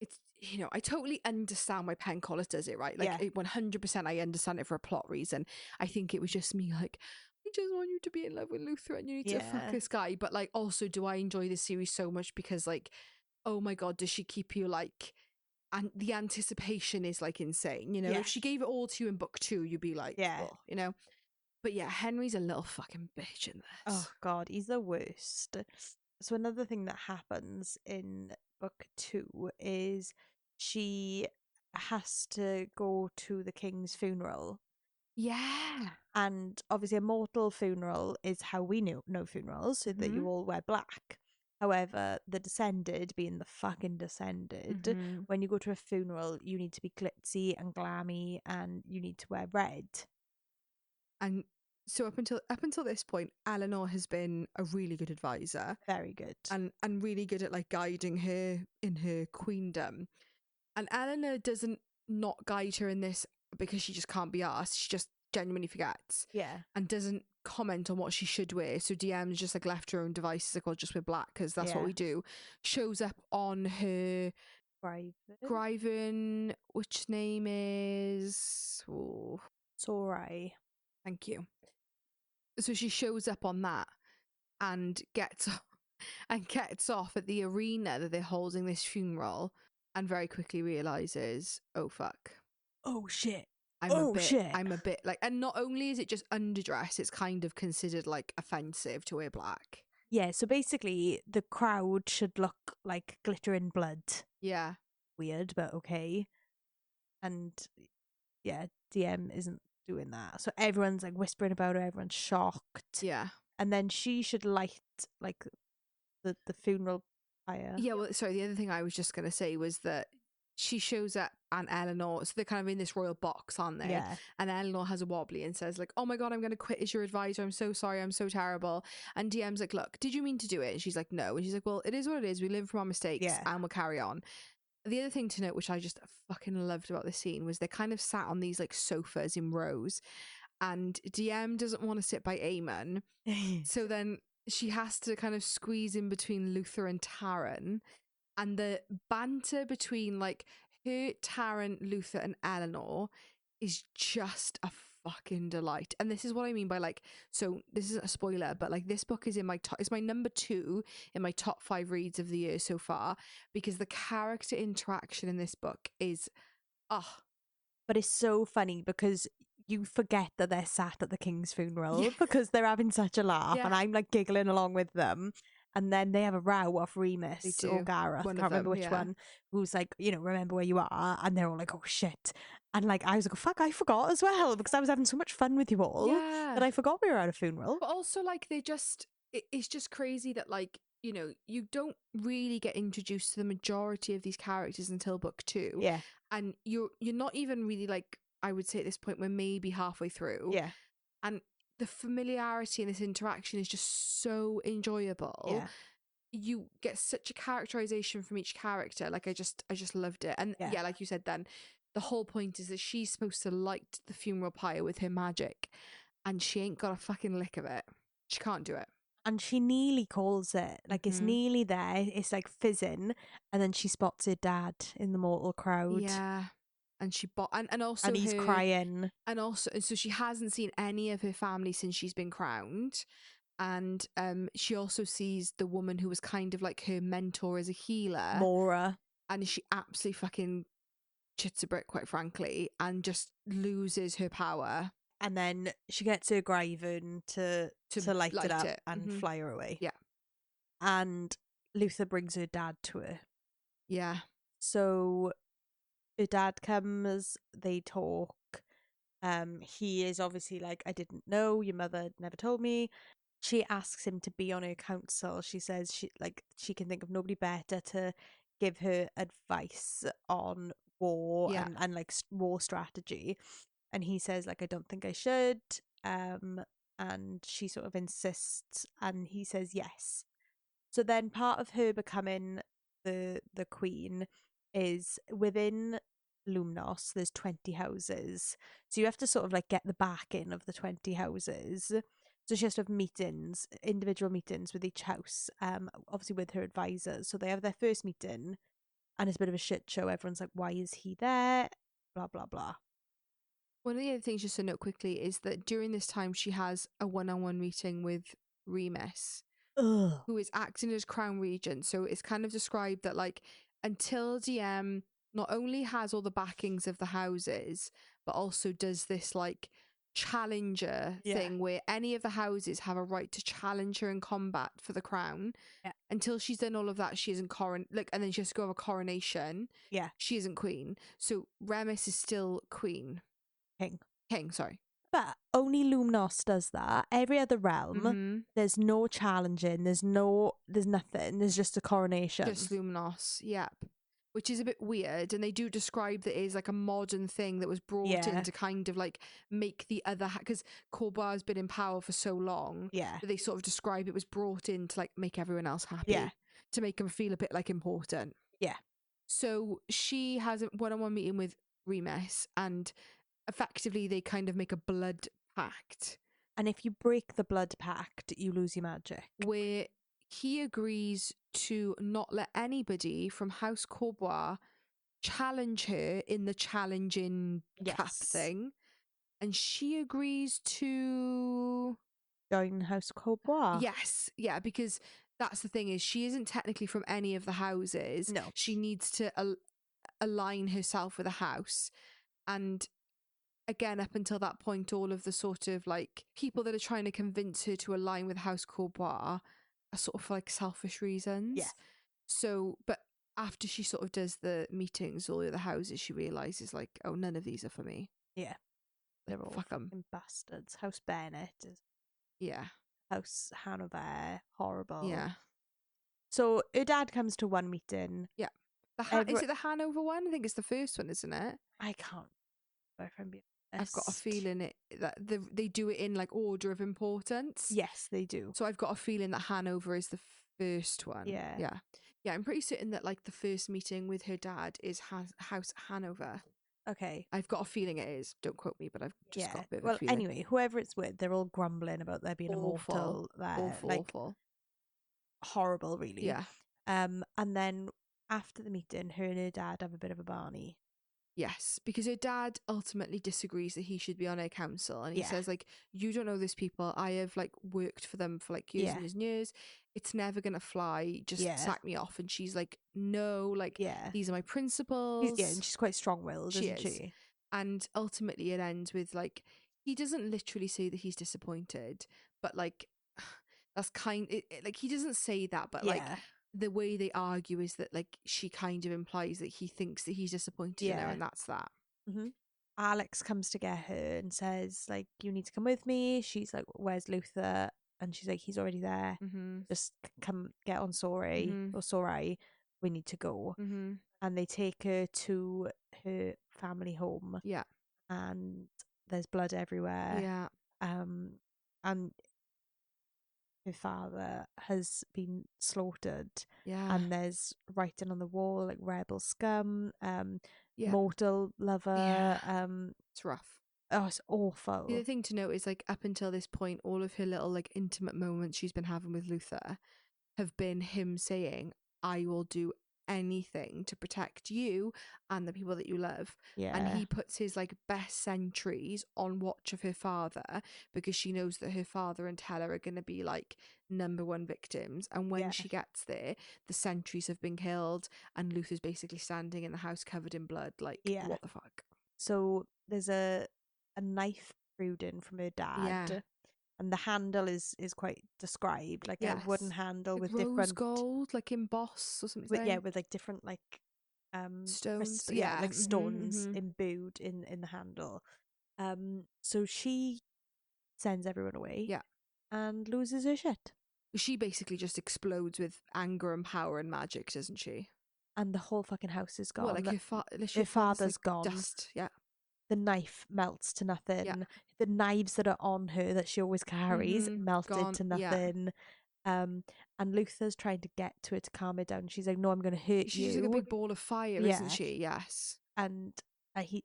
[SPEAKER 1] it's, you know, I totally understand why Penn Cole does it, right? Like,
[SPEAKER 2] Yeah.
[SPEAKER 1] 100% I understand it for a plot reason. I think it was just me like, I just want you to be in love with Luther and you need to fuck this guy. But like, also, do I enjoy this series so much because like, oh my God, does she keep you like, and the anticipation is like insane, you know?
[SPEAKER 2] Yeah.
[SPEAKER 1] If she gave it all to you in book 2, you'd be like,
[SPEAKER 2] yeah,
[SPEAKER 1] oh, you know? But yeah, Henry's a little fucking bitch in this.
[SPEAKER 2] Oh God, he's the worst. So another thing that happens in book 2 is she has to go to the king's funeral.
[SPEAKER 1] Yeah.
[SPEAKER 2] And obviously a mortal funeral is how we know funerals, so that you all wear black. However, the descended, being the fucking descended, when you go to a funeral, you need to be glitzy and glammy and you need to wear red.
[SPEAKER 1] And so up until this point, Eleanor has been a really good advisor.
[SPEAKER 2] Very good.
[SPEAKER 1] And really good at like guiding her in her queendom. And Eleanor doesn't not guide her in this because she just can't be asked. She just genuinely forgets.
[SPEAKER 2] Yeah.
[SPEAKER 1] And doesn't comment on what she should wear. So Diem's just like left her own devices, like, well, just wear black because that's what we do. Shows up on her Griven, which name is
[SPEAKER 2] Sorai.
[SPEAKER 1] Thank you. So she shows up on that and gets off at the arena that they're holding this funeral, and very quickly realizes, oh fuck,
[SPEAKER 2] oh shit,
[SPEAKER 1] I'm a bit like, and not only is it just underdress, it's kind of considered like offensive to wear black.
[SPEAKER 2] Yeah, so basically the crowd should look like glitter and blood.
[SPEAKER 1] Yeah.
[SPEAKER 2] Weird, but okay. And yeah, Diem isn't doing that. So everyone's like whispering about her, everyone's shocked.
[SPEAKER 1] Yeah.
[SPEAKER 2] And then she should light like the funeral pyre.
[SPEAKER 1] Yeah, well, sorry, the other thing I was just going to say was that she shows up and Eleanor, so they're kind of in this royal box, aren't they?
[SPEAKER 2] Yeah.
[SPEAKER 1] And Eleanor has a wobbly and says like, oh my God, I'm going to quit as your advisor. I'm so sorry. I'm so terrible. And Diem's like, look, did you mean to do it? And she's like, no. And she's like, well, it is what it is. We learn from our mistakes and we'll carry on. The other thing to note, which I just fucking loved about this scene, was they kind of sat on these like sofas in rows, and Diem doesn't want to sit by Aemon. So then she has to kind of squeeze in between Luther and Taran, and the banter between like her, Taran, Luther and Eleanor is just a fucking delight. And this is what I mean by like, so this isn't a spoiler, but like this book is in my top, it's my number 2 in my top 5 reads of the year so far, because the character interaction in this book is
[SPEAKER 2] but it's so funny because you forget that they're sat at the king's funeral because they're having such a laugh and I'm like giggling along with them. And then they have a row off Remus or Gareth, I can't remember which one, who's like, you know, remember where you are. And they're all like, oh shit. And like, I was like, oh, fuck, I forgot as well because I was having so much fun with you all that I forgot we were at a funeral.
[SPEAKER 1] But also like it's just crazy that like, you know, you don't really get introduced to the majority of these characters until book 2.
[SPEAKER 2] Yeah.
[SPEAKER 1] And you're not even really like, I would say at this point we're maybe halfway through.
[SPEAKER 2] Yeah.
[SPEAKER 1] And the familiarity in this interaction is just so enjoyable.
[SPEAKER 2] Yeah.
[SPEAKER 1] You get such a characterization from each character. Like I just loved it. And yeah, like you said then, the whole point is that she's supposed to light the funeral pyre with her magic, and she ain't got a fucking lick of it. She can't do it.
[SPEAKER 2] And she nearly calls it. Like it's nearly there. It's like fizzing. And then she spots her dad in the mortal crowd.
[SPEAKER 1] Yeah. And she bought, and also
[SPEAKER 2] and he's
[SPEAKER 1] her,
[SPEAKER 2] crying.
[SPEAKER 1] and also, so she hasn't seen any of her family since she's been crowned. And she also sees the woman who was kind of like her mentor as a healer,
[SPEAKER 2] Mora.
[SPEAKER 1] and she absolutely fucking chits a brick, quite frankly, and just loses her power.
[SPEAKER 2] And then she gets her Graven to light it up and fly her away.
[SPEAKER 1] Yeah.
[SPEAKER 2] And Luther brings her dad to her.
[SPEAKER 1] Yeah.
[SPEAKER 2] So her dad comes, they talk. He is obviously like, I didn't know, your mother never told me. She asks him to be on her council. She says she can think of nobody better to give her advice on war and like war strategy. And he says like, I don't think I should. And she sort of insists, and he says yes. So then part of her becoming the queen is within Lumnos, there's 20 houses. So you have to sort of like get the backing of the 20 houses. So she has to have meetings, individual meetings with each house, obviously with her advisors. So they have their first meeting and it's a bit of a shit show. Everyone's like, why is he there? Blah, blah, blah.
[SPEAKER 1] One of the other things, just to note quickly, is that during this time she has a one-on-one meeting with Remus, who is acting as crown regent. So it's kind of described that like until Diem not only has all the backings of the houses, but also does this like challenger thing where any of the houses have a right to challenge her in combat for the crown.
[SPEAKER 2] Yeah.
[SPEAKER 1] Until she's done all of that, she isn't and then she has to go have a coronation.
[SPEAKER 2] Yeah.
[SPEAKER 1] She isn't queen. So Remus is still queen. King, sorry.
[SPEAKER 2] But only Lumnos does that. Every other realm, there's no challenging, there's nothing, there's just a coronation.
[SPEAKER 1] Just Lumnos, yep. Which is a bit weird, and they do describe that it is like a modern thing that was brought in to kind of like make the other, because Corbois has been in power for so long, that they sort of describe it was brought in to like make everyone else happy, to make them feel a bit like important.
[SPEAKER 2] Yeah.
[SPEAKER 1] So she has a one-on-one meeting with Remus, and effectively they kind of make a blood pact.
[SPEAKER 2] And if you break the blood pact, you lose your magic.
[SPEAKER 1] Where he agrees to not let anybody from House Corbois challenge her in the challenging cup thing. And she agrees to
[SPEAKER 2] join House Corbois.
[SPEAKER 1] Yes. Yeah, because that's the thing, is she isn't technically from any of the houses.
[SPEAKER 2] No.
[SPEAKER 1] She needs to align herself with a house. And again, up until that point, all of the sort of like people that are trying to convince her to align with House Corbois are sort of for like selfish reasons.
[SPEAKER 2] Yeah.
[SPEAKER 1] So, but after she sort of does the meetings, all the other houses, she realizes like, oh, none of these are for me.
[SPEAKER 2] Yeah. They're all fucking bastards. House Bennett is.
[SPEAKER 1] Yeah.
[SPEAKER 2] House Hanover, horrible.
[SPEAKER 1] Yeah.
[SPEAKER 2] So her dad comes to one meeting.
[SPEAKER 1] Yeah. Is it the Hanover one? I think it's the first one, isn't it?
[SPEAKER 2] I can't. If I'm being
[SPEAKER 1] honest. I've got a feeling that they do it in like order of importance.
[SPEAKER 2] Yes, they do.
[SPEAKER 1] So I've got a feeling that Hanover is the first one.
[SPEAKER 2] Yeah.
[SPEAKER 1] Yeah. Yeah, I'm pretty certain that like the first meeting with her dad is House Hanover.
[SPEAKER 2] Okay.
[SPEAKER 1] I've got a feeling it is. Don't quote me, but I've just got a bit of a feeling.
[SPEAKER 2] Well, anyway, whoever it's with, they're all grumbling about there being
[SPEAKER 1] awful.
[SPEAKER 2] a mortal there.
[SPEAKER 1] Awful.
[SPEAKER 2] Horrible, really.
[SPEAKER 1] Yeah.
[SPEAKER 2] And then after the meeting, her and her dad have a bit of a barney.
[SPEAKER 1] Yes, because her dad ultimately disagrees that he should be on her council, and he says like, you don't know these people. I have like worked for them for like years and years and years. It's never gonna fly. Just sack me off. And she's like, no, like these are my principles.
[SPEAKER 2] And she's quite strong-willed, isn't she?
[SPEAKER 1] And ultimately, it ends with like, he doesn't literally say that he's disappointed, but like that's like he doesn't say that, but like the way they argue is that like she kind of implies that he thinks that he's disappointed in her, and that's that.
[SPEAKER 2] Alex comes to get her and says like, you need to come with me. She's like, where's Luther? And she's like, he's already there. Just come get on Sori or Sorai. We need to go. And they take her to her family home.
[SPEAKER 1] Yeah.
[SPEAKER 2] And there's blood everywhere.
[SPEAKER 1] Yeah.
[SPEAKER 2] And her father has been slaughtered.
[SPEAKER 1] Yeah.
[SPEAKER 2] And there's writing on the wall like rebel scum, mortal lover.
[SPEAKER 1] Yeah. It's rough.
[SPEAKER 2] Oh, it's awful.
[SPEAKER 1] The other thing to note is like up until this point, all of her little like intimate moments she's been having with Luther have been him saying, I will do anything to protect you and the people that you love.
[SPEAKER 2] Yeah.
[SPEAKER 1] And he puts his like best sentries on watch of her father because she knows that her father and Tella are going to be like number one victims. And when she gets there, the sentries have been killed and Luther's basically standing in the house covered in blood. Like, what the fuck?
[SPEAKER 2] So there's a knife brewed in from her dad. And the handle is quite described, like a wooden handle
[SPEAKER 1] like
[SPEAKER 2] with
[SPEAKER 1] rose
[SPEAKER 2] different
[SPEAKER 1] gold, like embossed or something.
[SPEAKER 2] With like different like
[SPEAKER 1] stones,
[SPEAKER 2] like stones imbued in the handle. So she sends everyone away, and loses her shit.
[SPEAKER 1] She basically just explodes with anger and power and magic, doesn't she?
[SPEAKER 2] And the whole fucking house is gone.
[SPEAKER 1] Well, like
[SPEAKER 2] her father's
[SPEAKER 1] like
[SPEAKER 2] gone.
[SPEAKER 1] Dust,
[SPEAKER 2] The knife melts to nothing.
[SPEAKER 1] Yeah.
[SPEAKER 2] The knives that are on her that she always carries melted to nothing. And Luther's trying to get to her to calm her down. She's like, "No, I'm going to hurt you."
[SPEAKER 1] She's like a big ball of fire, isn't she? Yes.
[SPEAKER 2] And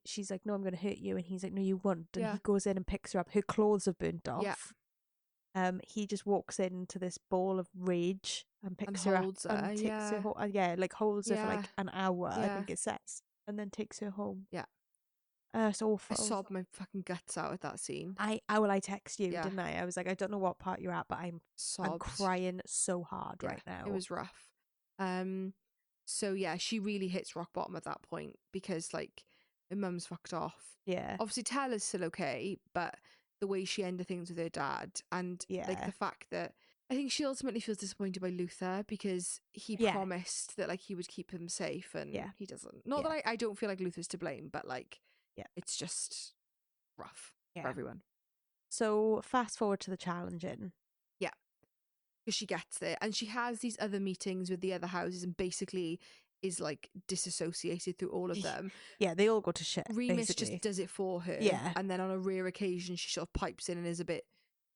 [SPEAKER 2] she's like, "No, I'm going to hurt you," and he's like, "No, you won't." And he goes in and picks her up. Her clothes have burnt off. He just walks into this ball of rage and picks her up and takes her home. Like holds her for like an hour, I think it says, and then takes her home.
[SPEAKER 1] Yeah.
[SPEAKER 2] It's awful.
[SPEAKER 1] I sobbed my fucking guts out at that scene.
[SPEAKER 2] I text you, didn't I? I was like, I don't know what part you're at, but I'm crying so hard right now.
[SPEAKER 1] It was rough. So yeah, she really hits rock bottom at that point because like her mum's fucked off.
[SPEAKER 2] Yeah.
[SPEAKER 1] Obviously Tella's still okay, but the way she ended things with her dad and like the fact that I think she ultimately feels disappointed by Luther because he promised that like he would keep him safe and he doesn't. Not that I don't feel like Luther's to blame, but like it's just rough for everyone.
[SPEAKER 2] So fast forward to the challenging.
[SPEAKER 1] Yeah. Because she gets there and she has these other meetings with the other houses and basically is like disassociated through all of them.
[SPEAKER 2] Yeah, they all go to shit.
[SPEAKER 1] Remus
[SPEAKER 2] basically
[SPEAKER 1] just does it for her.
[SPEAKER 2] Yeah.
[SPEAKER 1] And then on a rare occasion she sort of pipes in and is a bit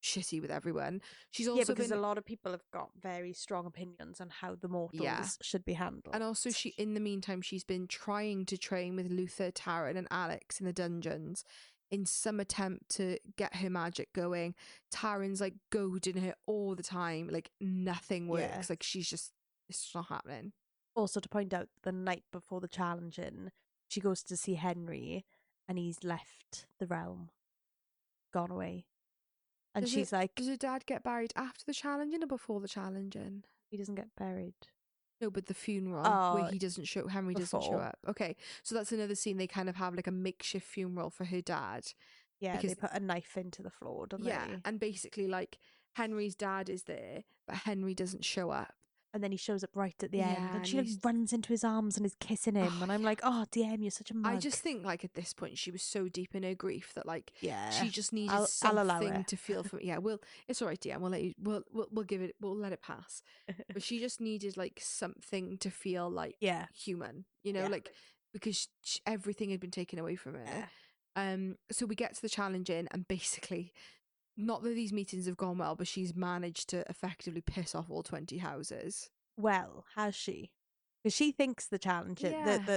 [SPEAKER 1] shitty with everyone. She's also
[SPEAKER 2] because a lot of people have got very strong opinions on how the mortals should be handled.
[SPEAKER 1] And also in the meantime she's been trying to train with Luther, Taryn and Alex in the dungeons in some attempt to get her magic going. Taryn's like goading her all the time, like nothing works. Like she's just, it's just not happening.
[SPEAKER 2] Also to point out, the night before the challenging, she goes to see Henry and he's left the realm, gone away. And she's like,
[SPEAKER 1] does her dad get buried after the challenging or before the challenging?
[SPEAKER 2] He doesn't get buried.
[SPEAKER 1] No, but the funeral where Henry doesn't show up. Okay, so that's another scene. They kind of have like a makeshift funeral for her dad.
[SPEAKER 2] Yeah, they put a knife into the floor, don't they?
[SPEAKER 1] Yeah, and basically like Henry's dad is there, but Henry doesn't show up.
[SPEAKER 2] And then he shows up right at the end and she like runs into his arms and is kissing him. And I'm like, oh, Diem, you're such a mug.
[SPEAKER 1] I just think like at this point she was so deep in her grief that like she just needed something to feel for. Yeah, it's all right, Diem. We'll let you. We'll give it. We'll let it pass. But she just needed like something to feel like human, you know, like because everything had been taken away from her. So we get to the challenging and basically. Not that these meetings have gone well, but she's managed to effectively piss off all 20 houses.
[SPEAKER 2] Well, has she? Because she thinks the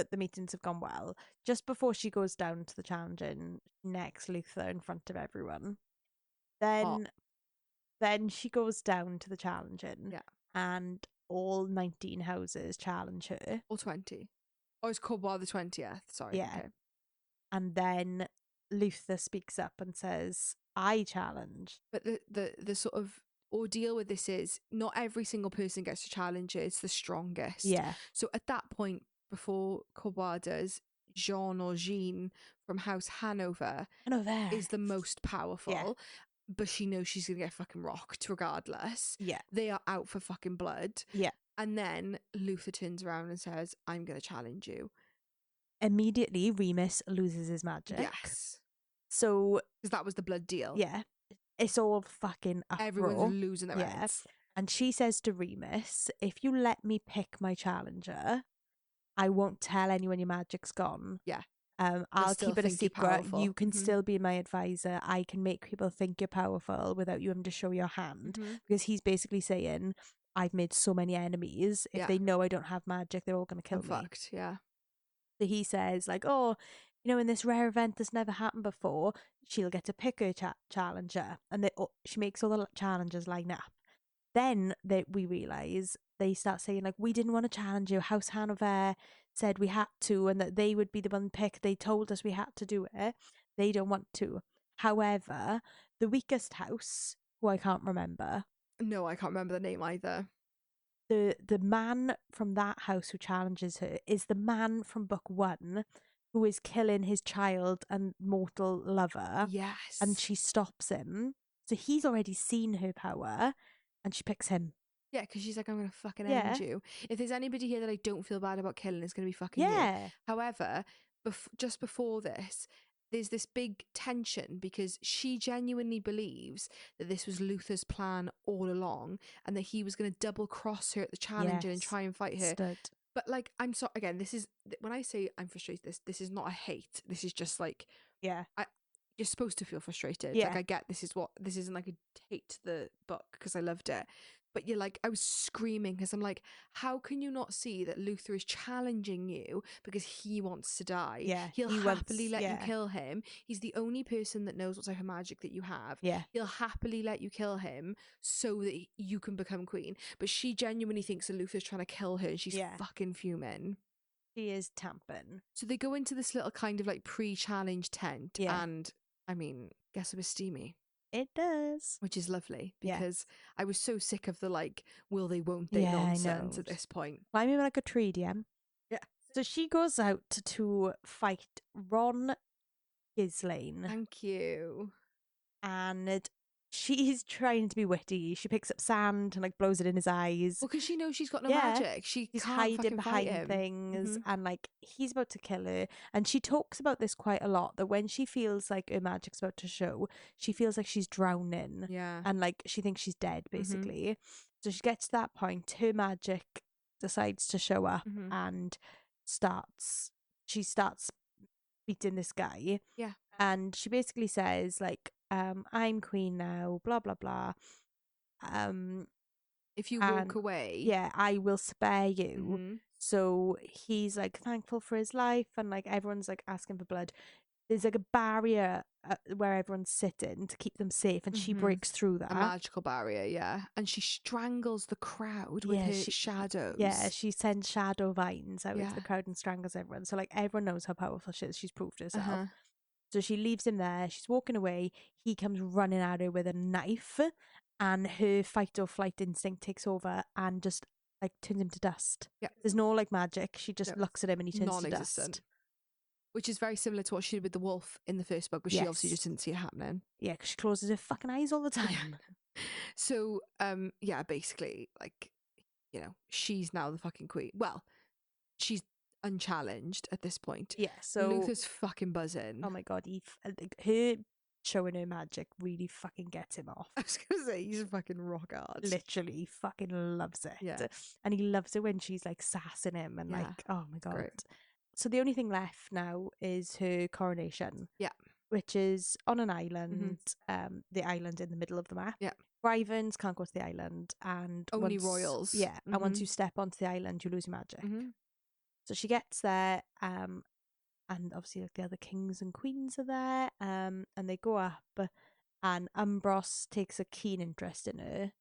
[SPEAKER 2] the meetings have gone well. Just before she goes down to the challenging, next Luther in front of everyone. Then she goes down to the challenging.
[SPEAKER 1] Yeah.
[SPEAKER 2] And all 19 houses challenge her.
[SPEAKER 1] Or 20. Oh, it's called the 20th. Sorry.
[SPEAKER 2] Yeah.
[SPEAKER 1] Okay.
[SPEAKER 2] And then Luther speaks up and says, I challenge.
[SPEAKER 1] But the sort of ordeal with this is not every single person gets to challenge it. It's the strongest.
[SPEAKER 2] Yeah.
[SPEAKER 1] So at that point, before Courbois does, Jean or Jean from House Hanover is the most powerful. Yeah. But she knows she's going to get fucking rocked regardless.
[SPEAKER 2] Yeah.
[SPEAKER 1] They are out for fucking blood.
[SPEAKER 2] Yeah.
[SPEAKER 1] And then Luther turns around and says, I'm going to challenge you.
[SPEAKER 2] Immediately, Remus loses his magic.
[SPEAKER 1] Yes.
[SPEAKER 2] So,
[SPEAKER 1] because that was the blood deal.
[SPEAKER 2] Yeah. It's all fucking uproar.
[SPEAKER 1] Everyone's losing their heads.
[SPEAKER 2] And she says to Remus, if you let me pick my challenger, I won't tell anyone your magic's gone.
[SPEAKER 1] Yeah.
[SPEAKER 2] I'll keep it a secret. You can still be my advisor. I can make people think you're powerful without you having to show your hand. Because he's basically saying, I've made so many enemies. If they know I don't have magic, they're all going to kill me.
[SPEAKER 1] Fucked, yeah.
[SPEAKER 2] So he says, like, oh, you know, in this rare event that's never happened before, she'll get to pick her challenger. And she makes all the challengers line up. Then we realise they start saying like, we didn't want to challenge you. House Hanover said we had to, and that they would be the one picked. They told us we had to do it. They don't want to. However, the weakest house, who I can't remember,
[SPEAKER 1] No, I can't remember the name either.
[SPEAKER 2] the man from that house who challenges her is the man from book 1 who is killing his child and mortal lover.
[SPEAKER 1] Yes.
[SPEAKER 2] And she stops him. So he's already seen her power and she picks him.
[SPEAKER 1] Yeah, because she's like, I'm going to fucking end you. If there's anybody here that I don't feel bad about killing, it's going to be fucking you. However, just before this, there's this big tension because she genuinely believes that this was Luther's plan all along and that he was going to double cross her at the challenge and try and fight her. But like, I'm sorry, again, this is, when I say I'm frustrated, this is not a hate. This is just like, you're supposed to feel frustrated. Like, I get this isn't like a hate the book because I loved it. But you're like, I was screaming because I'm like, how can you not see that Luther is challenging you because he wants to die?
[SPEAKER 2] Yeah,
[SPEAKER 1] He'll happily let you kill him. He's the only person that knows what type of magic that you have.
[SPEAKER 2] Yeah.
[SPEAKER 1] He'll happily let you kill him so that you can become queen. But she genuinely thinks that Luther's trying to kill her and she's fucking fuming.
[SPEAKER 2] She is tamping.
[SPEAKER 1] So they go into this little kind of like pre-challenge tent and, I mean, guess it was steamy.
[SPEAKER 2] It does.
[SPEAKER 1] Which is lovely because I was so sick of the like, will they, won't they nonsense at this point.
[SPEAKER 2] Climbing like a tree, Diem.
[SPEAKER 1] Yeah.
[SPEAKER 2] So she goes out to fight Ron Gislane.
[SPEAKER 1] Thank you.
[SPEAKER 2] And she's trying to be witty. She picks up sand and like blows it in his eyes.
[SPEAKER 1] Well, because she knows she's got no magic. She's
[SPEAKER 2] hiding behind things and like he's about to kill her. And she talks about this quite a lot, that when she feels like her magic's about to show, she feels like she's drowning.
[SPEAKER 1] Yeah.
[SPEAKER 2] And like she thinks she's dead, basically. So she gets to that point, her magic decides to show up and she starts beating this guy.
[SPEAKER 1] Yeah.
[SPEAKER 2] And she basically says like, I'm queen now, blah blah blah.
[SPEAKER 1] If you walk away,
[SPEAKER 2] I will spare you. So he's like thankful for his life, and like everyone's like asking for blood. There's like a barrier where everyone's sitting to keep them safe, and she breaks through that.
[SPEAKER 1] A magical barrier, and she strangles the crowd with her shadows.
[SPEAKER 2] Yeah, she sends shadow vines out into the crowd and strangles everyone. So like everyone knows how powerful she is. She's proved herself. So she leaves him there. She's walking away. He comes running at her with a knife, and her fight or flight instinct takes over and just like turns him to dust.
[SPEAKER 1] Yeah.
[SPEAKER 2] There's no like magic. She just looks at him and he turns to dust.
[SPEAKER 1] Which is very similar to what she did with the wolf in the first book, but she obviously just didn't see it happening.
[SPEAKER 2] Yeah, because she closes her fucking eyes all the time.
[SPEAKER 1] So, basically, like, you know, she's now the fucking queen. Well, she's unchallenged at this point.
[SPEAKER 2] Yeah, so
[SPEAKER 1] Luther's fucking buzzing.
[SPEAKER 2] Oh my god, her showing her magic really fucking gets him off.
[SPEAKER 1] I was gonna say, he's a fucking rock hard.
[SPEAKER 2] Literally, he fucking loves it.
[SPEAKER 1] Yeah.
[SPEAKER 2] And he loves it when she's like sassing him and like, oh my god. Great. So the only thing left now is her coronation.
[SPEAKER 1] Yeah.
[SPEAKER 2] Which is on an island, the island in the middle of the map.
[SPEAKER 1] Yeah.
[SPEAKER 2] Rivens can't go to the island, and
[SPEAKER 1] only royals.
[SPEAKER 2] Yeah. And once you step onto the island, you lose your magic. So she gets there, and obviously like the other kings and queens are there, and they go up, and Umbros takes a keen interest in her,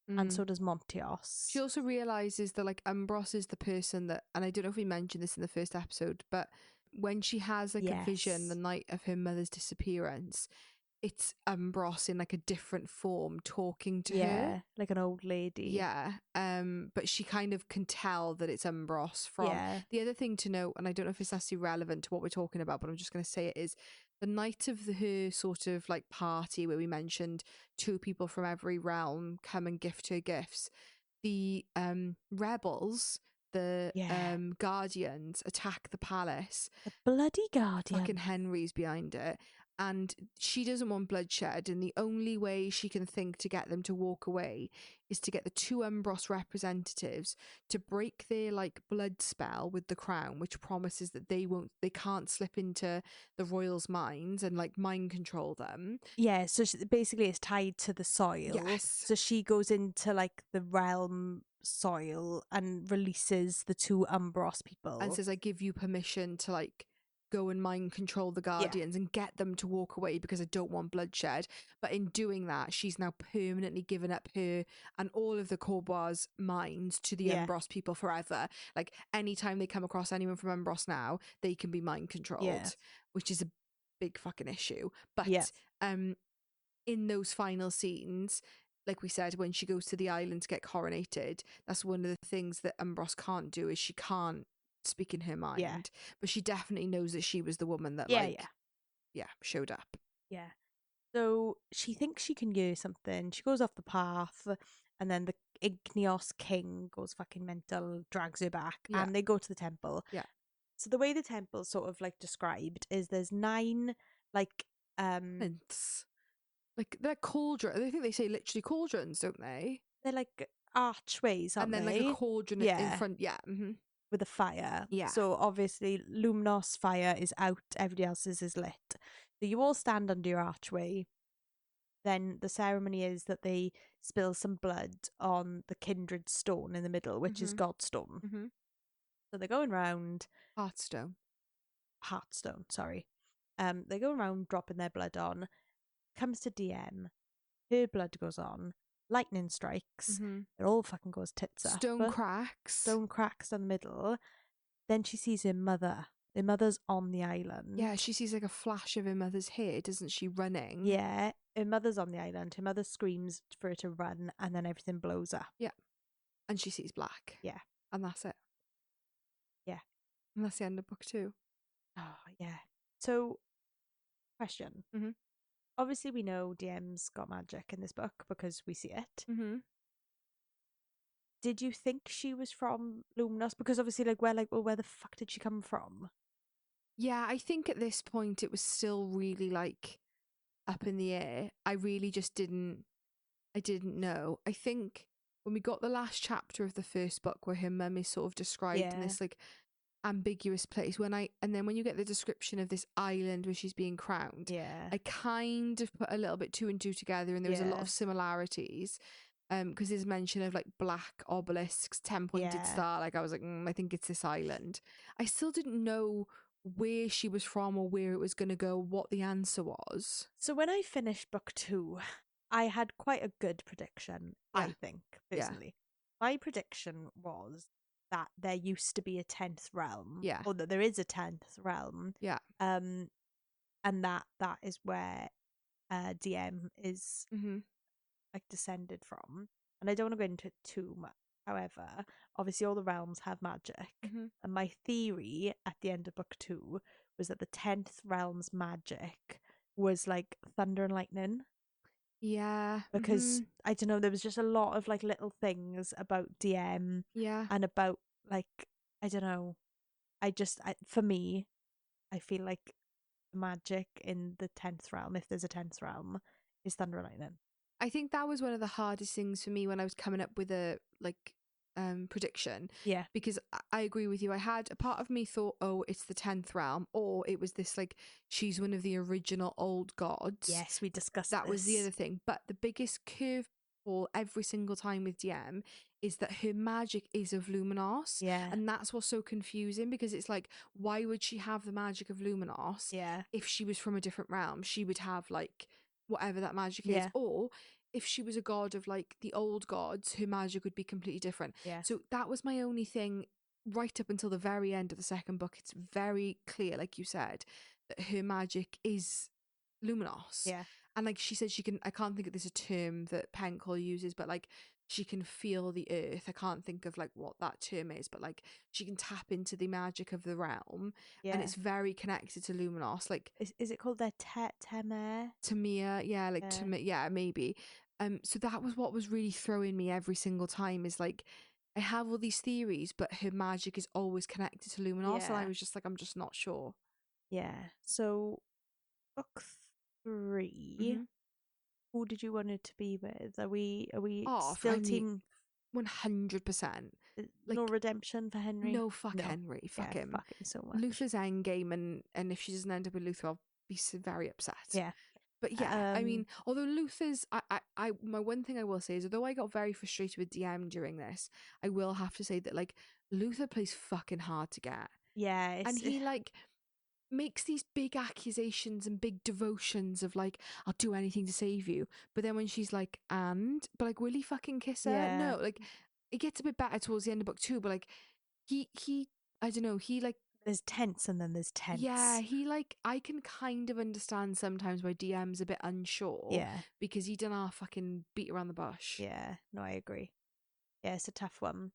[SPEAKER 2] and so does Montios.
[SPEAKER 1] She also realizes that like Umbros is the person that, and I don't know if we mentioned this in the first episode, but when she has like a vision the night of her mother's disappearance, it's Umbros in like a different form talking to her.
[SPEAKER 2] Like an old lady.
[SPEAKER 1] Yeah. But she kind of can tell that it's Umbros from. The other thing to note, and I don't know if it's actually relevant to what we're talking about, but I'm just going to say it, is the night of her sort of like party where we mentioned 2 people from every realm come and gift her gifts. The rebels, the guardians, attack the palace.
[SPEAKER 2] The bloody guardian.
[SPEAKER 1] Fucking Henry's behind it. And she doesn't want bloodshed, and the only way she can think to get them to walk away is to get the 2 Umbros representatives to break their like blood spell with the crown, which promises that they can't slip into the royals' minds and like mind control them.
[SPEAKER 2] Yeah, so basically it's tied to the soil.
[SPEAKER 1] Yes.
[SPEAKER 2] So she goes into like the realm soil and releases the 2 Umbros people
[SPEAKER 1] and says, I give you permission to like go and mind control the Guardians and get them to walk away because I don't want bloodshed. But in doing that, she's now permanently given up her and all of the Corbois' minds to the Umbros people forever. Like, anytime they come across anyone from Umbros now, they can be mind controlled, which is a big fucking issue. But in those final scenes, like we said, when she goes to the island to get coronated, that's one of the things that Umbros can't do, is she can't speak in her mind. But she definitely knows that she was the woman that showed up.
[SPEAKER 2] Yeah. So she thinks she can hear something. She goes off the path, and then the Igneos king goes fucking mental, drags her back, and they go to the temple.
[SPEAKER 1] Yeah.
[SPEAKER 2] So the way the temple's sort of like described is there's 9 like
[SPEAKER 1] Plinths. Like, they're cauldron. I think they say literally cauldrons, don't they?
[SPEAKER 2] they're like archways, aren't
[SPEAKER 1] and then
[SPEAKER 2] they?
[SPEAKER 1] like a cauldron in front. Yeah. Mm-hmm.
[SPEAKER 2] With a fire.
[SPEAKER 1] Yeah.
[SPEAKER 2] So obviously Luminos fire is out, everybody else's is lit. So you all stand under your archway. Then the ceremony is that they spill some blood on the Kindred stone in the middle, which is God's stone.
[SPEAKER 1] Mm-hmm.
[SPEAKER 2] So they're going around
[SPEAKER 1] Hearthstone,
[SPEAKER 2] sorry. They go around dropping their blood on. Comes to Diem, her blood goes on. Lightning strikes. It all fucking goes tits up.
[SPEAKER 1] Stone cracks
[SPEAKER 2] down the middle. Then she sees her mother. Her mother's on the island.
[SPEAKER 1] Yeah, she sees like a flash of her mother's hair, doesn't she, running?
[SPEAKER 2] Yeah, her mother's on the island. Her mother screams for her to run, and then everything blows up.
[SPEAKER 1] Yeah. And she sees black.
[SPEAKER 2] Yeah.
[SPEAKER 1] And that's it.
[SPEAKER 2] Yeah.
[SPEAKER 1] And that's the end of book 2.
[SPEAKER 2] Oh, yeah. So, question. Obviously, we know Diem's got magic in this book because we see it. Did you think she was from Luminos? Because obviously, where the fuck did she come from?
[SPEAKER 1] Yeah, I think at this point it was still really up in the air. I really just didn't know. I think when we got the last chapter of the first book where her mum is sort of described in this ambiguous place, and then when you get the description of this island where she's being crowned, I kind of put a little bit 2 and 2 together, and there was a lot of similarities. Because there's mention of black obelisks, 10-pointed star. I was like, I think it's this island. I still didn't know where she was from or where it was going to go, what the answer was.
[SPEAKER 2] So when I finished book 2, I had quite a good prediction, I think, personally. My prediction was that there used to be a 10th realm. Or that there is a 10th realm. And that is where Diem is descended from. And I don't want to go into it too much. However, obviously all the realms have magic. And my theory at the end of book 2 was that the 10th realm's magic was thunder and lightning.
[SPEAKER 1] Yeah.
[SPEAKER 2] Because I don't know, there was just a lot of little things about Diem.
[SPEAKER 1] Yeah.
[SPEAKER 2] And about I don't know. For me, I feel like the magic in the 10th realm, if there's a 10th realm, is thunder and lightning.
[SPEAKER 1] I think that was one of the hardest things for me when I was coming up with a prediction.
[SPEAKER 2] Yeah.
[SPEAKER 1] Because I agree with you. I had a part of me thought, oh, it's the 10th realm, or it was this she's one of the original old gods.
[SPEAKER 2] Yes, we discussed
[SPEAKER 1] that.
[SPEAKER 2] This
[SPEAKER 1] Was the other thing. But the biggest curveball every single time with Diem is that her magic is of Luminos.
[SPEAKER 2] Yeah.
[SPEAKER 1] And that's what's so confusing, because it's why would she have the magic of Luminos?
[SPEAKER 2] Yeah.
[SPEAKER 1] If she was from a different realm, she would have whatever that magic is. Or if she was a god of the old gods, her magic would be completely different.
[SPEAKER 2] Yeah.
[SPEAKER 1] So that was my only thing right up until the very end of the second book. It's very clear, like you said, that her magic is Luminos.
[SPEAKER 2] Yeah.
[SPEAKER 1] And she said she can, I can't think of this a term that Penn Cole uses, but she can feel the earth. I can't think of what that term is, but she can tap into the magic of the realm.
[SPEAKER 2] Yeah.
[SPEAKER 1] And it's very connected to Luminos.
[SPEAKER 2] Is it called their Temir?
[SPEAKER 1] Tamir, yeah, maybe. So that was what was really throwing me every single time, is I have all these theories, but her magic is always connected to Luminos, and I was just I'm just not sure.
[SPEAKER 2] Yeah. So book 3, who did you want it to be with? Are we still team
[SPEAKER 1] 100%?
[SPEAKER 2] No redemption for Henry?
[SPEAKER 1] No, fuck Henry. Fuck him.
[SPEAKER 2] Fuck him so much.
[SPEAKER 1] Luther's endgame, and if she doesn't end up with Luther, I'll be very upset.
[SPEAKER 2] Yeah.
[SPEAKER 1] But yeah, I mean, although Luther's, my one thing I will say is, although I got very frustrated with Diem during this, I will have to say that Luther plays fucking hard to get.
[SPEAKER 2] Yeah.
[SPEAKER 1] And he makes these big accusations and big devotions of like, I'll do anything to save you. But then when she's like, but like, will he fucking kiss her?
[SPEAKER 2] Yeah.
[SPEAKER 1] No, like, it gets a bit better towards the end of book 2, but like, he, I don't know, he like,
[SPEAKER 2] there's tense and then there's tense.
[SPEAKER 1] yeah, he like, I can kind of understand sometimes why DM's a bit unsure.
[SPEAKER 2] Yeah.
[SPEAKER 1] Because he done fucking beat around the bush.
[SPEAKER 2] Yeah, no, I agree. Yeah, it's a tough one.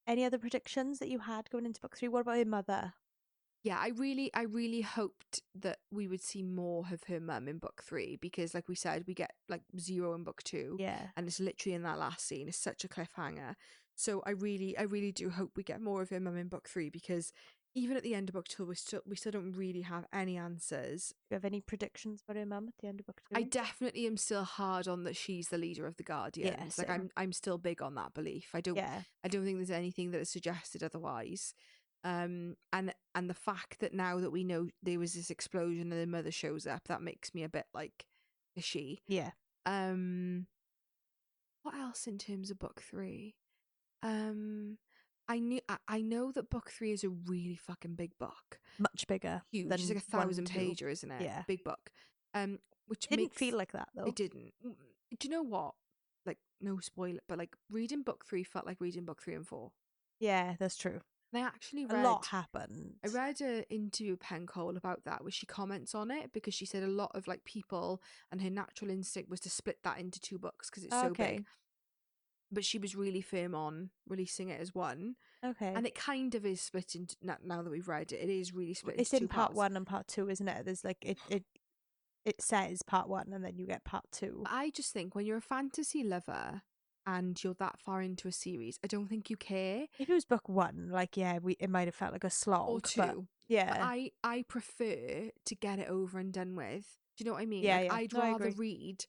[SPEAKER 2] Any other predictions that you had going into book 3? What about your mother?
[SPEAKER 1] Yeah, I really hoped that we would see more of her mum in book 3 because, like we said, we get like 0 in book 2.
[SPEAKER 2] Yeah.
[SPEAKER 1] And it's literally in that last scene. It's such a cliffhanger. So I really do hope we get more of her mum in book 3 because even at the end of book 2, we still don't really have any answers.
[SPEAKER 2] Do you have any predictions about her mum at the end of book 2?
[SPEAKER 1] I definitely am still hard on that she's the leader of the Guardians.
[SPEAKER 2] Yeah,
[SPEAKER 1] like I'm still big on that belief. I don't think there's anything that is suggested otherwise. And the fact that now that we know there was this explosion and the mother shows up, that makes me a bit like, is she?
[SPEAKER 2] Yeah.
[SPEAKER 1] What else in terms of book 3? I know that book 3 is a really fucking big book,
[SPEAKER 2] much bigger,
[SPEAKER 1] huge.
[SPEAKER 2] than
[SPEAKER 1] It's like 1,000 pager, isn't it?
[SPEAKER 2] Yeah,
[SPEAKER 1] big book. Which
[SPEAKER 2] didn't feel like that though.
[SPEAKER 1] It didn't. Do you know what? Like, no spoiler, but like reading book 3 felt like reading book 3 and 4.
[SPEAKER 2] Yeah, that's true.
[SPEAKER 1] And I actually read
[SPEAKER 2] a lot happened.
[SPEAKER 1] I read an interview with Penn Cole about that, where she comments on it because she said a lot of like people and her natural instinct was to split that into 2 books because it's so big. But she was really firm on releasing it as one.
[SPEAKER 2] Okay.
[SPEAKER 1] And it kind of is split into, now that we've read it, it is really split
[SPEAKER 2] it's
[SPEAKER 1] into 2
[SPEAKER 2] in part
[SPEAKER 1] parts.
[SPEAKER 2] 1 and part 2, isn't it? There's like it says part 1 and then you get part 2.
[SPEAKER 1] I just think when you're a fantasy lover and you're that far into a series, I don't think you care.
[SPEAKER 2] If it was book 1, like, yeah, it might have felt like a slog.
[SPEAKER 1] Or 2.
[SPEAKER 2] But, yeah.
[SPEAKER 1] But I prefer to get it over and done with. Do you know what I mean?
[SPEAKER 2] Yeah,
[SPEAKER 1] like,
[SPEAKER 2] yeah.
[SPEAKER 1] I'd rather read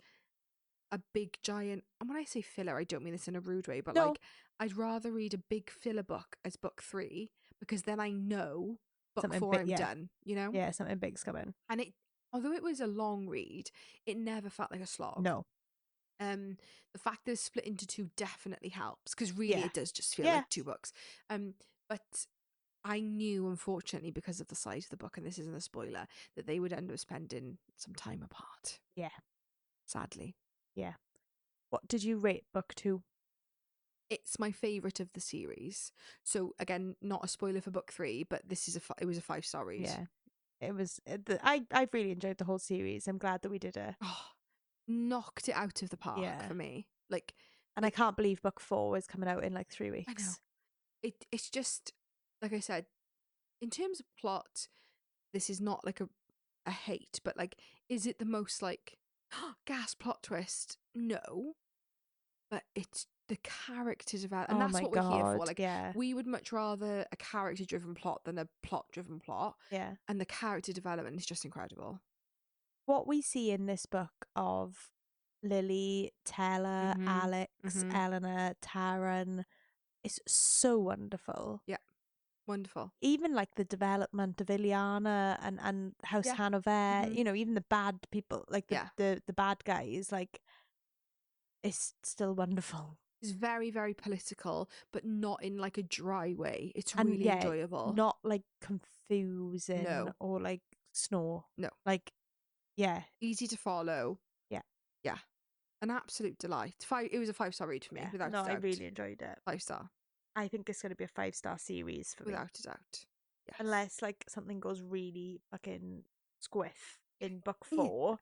[SPEAKER 1] a big giant, and when I say filler, I don't mean this in a rude way, but like, I'd rather read a big filler book as book 3 because then I know book something 4 I'm done, you know?
[SPEAKER 2] Yeah, something big's coming.
[SPEAKER 1] And although it was a long read, it never felt like a slog.
[SPEAKER 2] No.
[SPEAKER 1] The fact that it's split into 2 definitely helps because really it does just feel like 2 books. But I knew, unfortunately, because of the size of the book, and this isn't a spoiler, that they would end up spending some time apart.
[SPEAKER 2] Yeah.
[SPEAKER 1] Sadly.
[SPEAKER 2] Yeah. What did you rate book 2?
[SPEAKER 1] It's my favourite of the series. So again, not a spoiler for book 3, but this is it was a 5-star read.
[SPEAKER 2] Yeah. It was. I've really enjoyed the whole series. I'm glad that we did it.
[SPEAKER 1] Oh, knocked it out of the park for me. Like,
[SPEAKER 2] and I can't believe book 4 is coming out in like 3 weeks.
[SPEAKER 1] I know. It's just, like I said, in terms of plot, this is not like a hate, but like, is it the most like gas plot twist? No, but it's the character development, and that's what we're here for. Like, we would much rather a character driven plot than a plot driven plot.
[SPEAKER 2] Yeah, and
[SPEAKER 1] the character development is just incredible.
[SPEAKER 2] What we see in this book of Lily, Tella, Alex, Eleanor, Taran, is so wonderful.
[SPEAKER 1] Yeah. Wonderful.
[SPEAKER 2] Even like the development of Ileana and House Hanover, you know, even the bad people, like the bad guys, like, it's still wonderful.
[SPEAKER 1] It's very, very political, but not in like a dry way. It's really enjoyable.
[SPEAKER 2] Not like confusing or like snore.
[SPEAKER 1] No.
[SPEAKER 2] Like,
[SPEAKER 1] easy to follow.
[SPEAKER 2] Yeah.
[SPEAKER 1] Yeah. An absolute delight. It was a 5-star read for me, without a doubt.
[SPEAKER 2] I really enjoyed it.
[SPEAKER 1] 5-star.
[SPEAKER 2] I think it's going to be a 5-star series for me.
[SPEAKER 1] Without a doubt. Yes.
[SPEAKER 2] Unless like something goes really fucking squiff in book 4,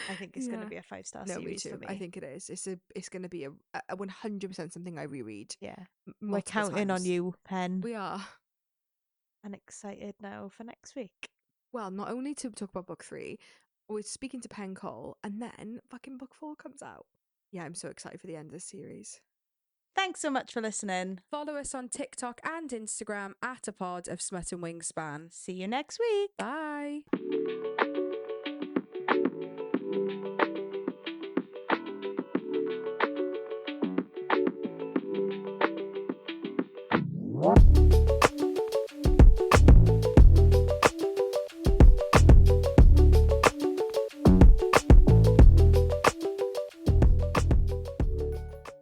[SPEAKER 2] I think it's going to be a 5-star series for me.
[SPEAKER 1] I think it is. It's going to be a 100% something I reread.
[SPEAKER 2] Yeah. We're counting on you, Penn.
[SPEAKER 1] We are.
[SPEAKER 2] I'm excited now for next week.
[SPEAKER 1] Well, not only to talk about book 3, we're speaking to Penn Cole, and then fucking book 4 comes out. Yeah, I'm so excited for the end of this series.
[SPEAKER 2] Thanks so much for listening.
[SPEAKER 1] Follow us on TikTok and Instagram at a pod of Smut and Wingspan.
[SPEAKER 2] See you next week.
[SPEAKER 1] Bye.
[SPEAKER 2] What?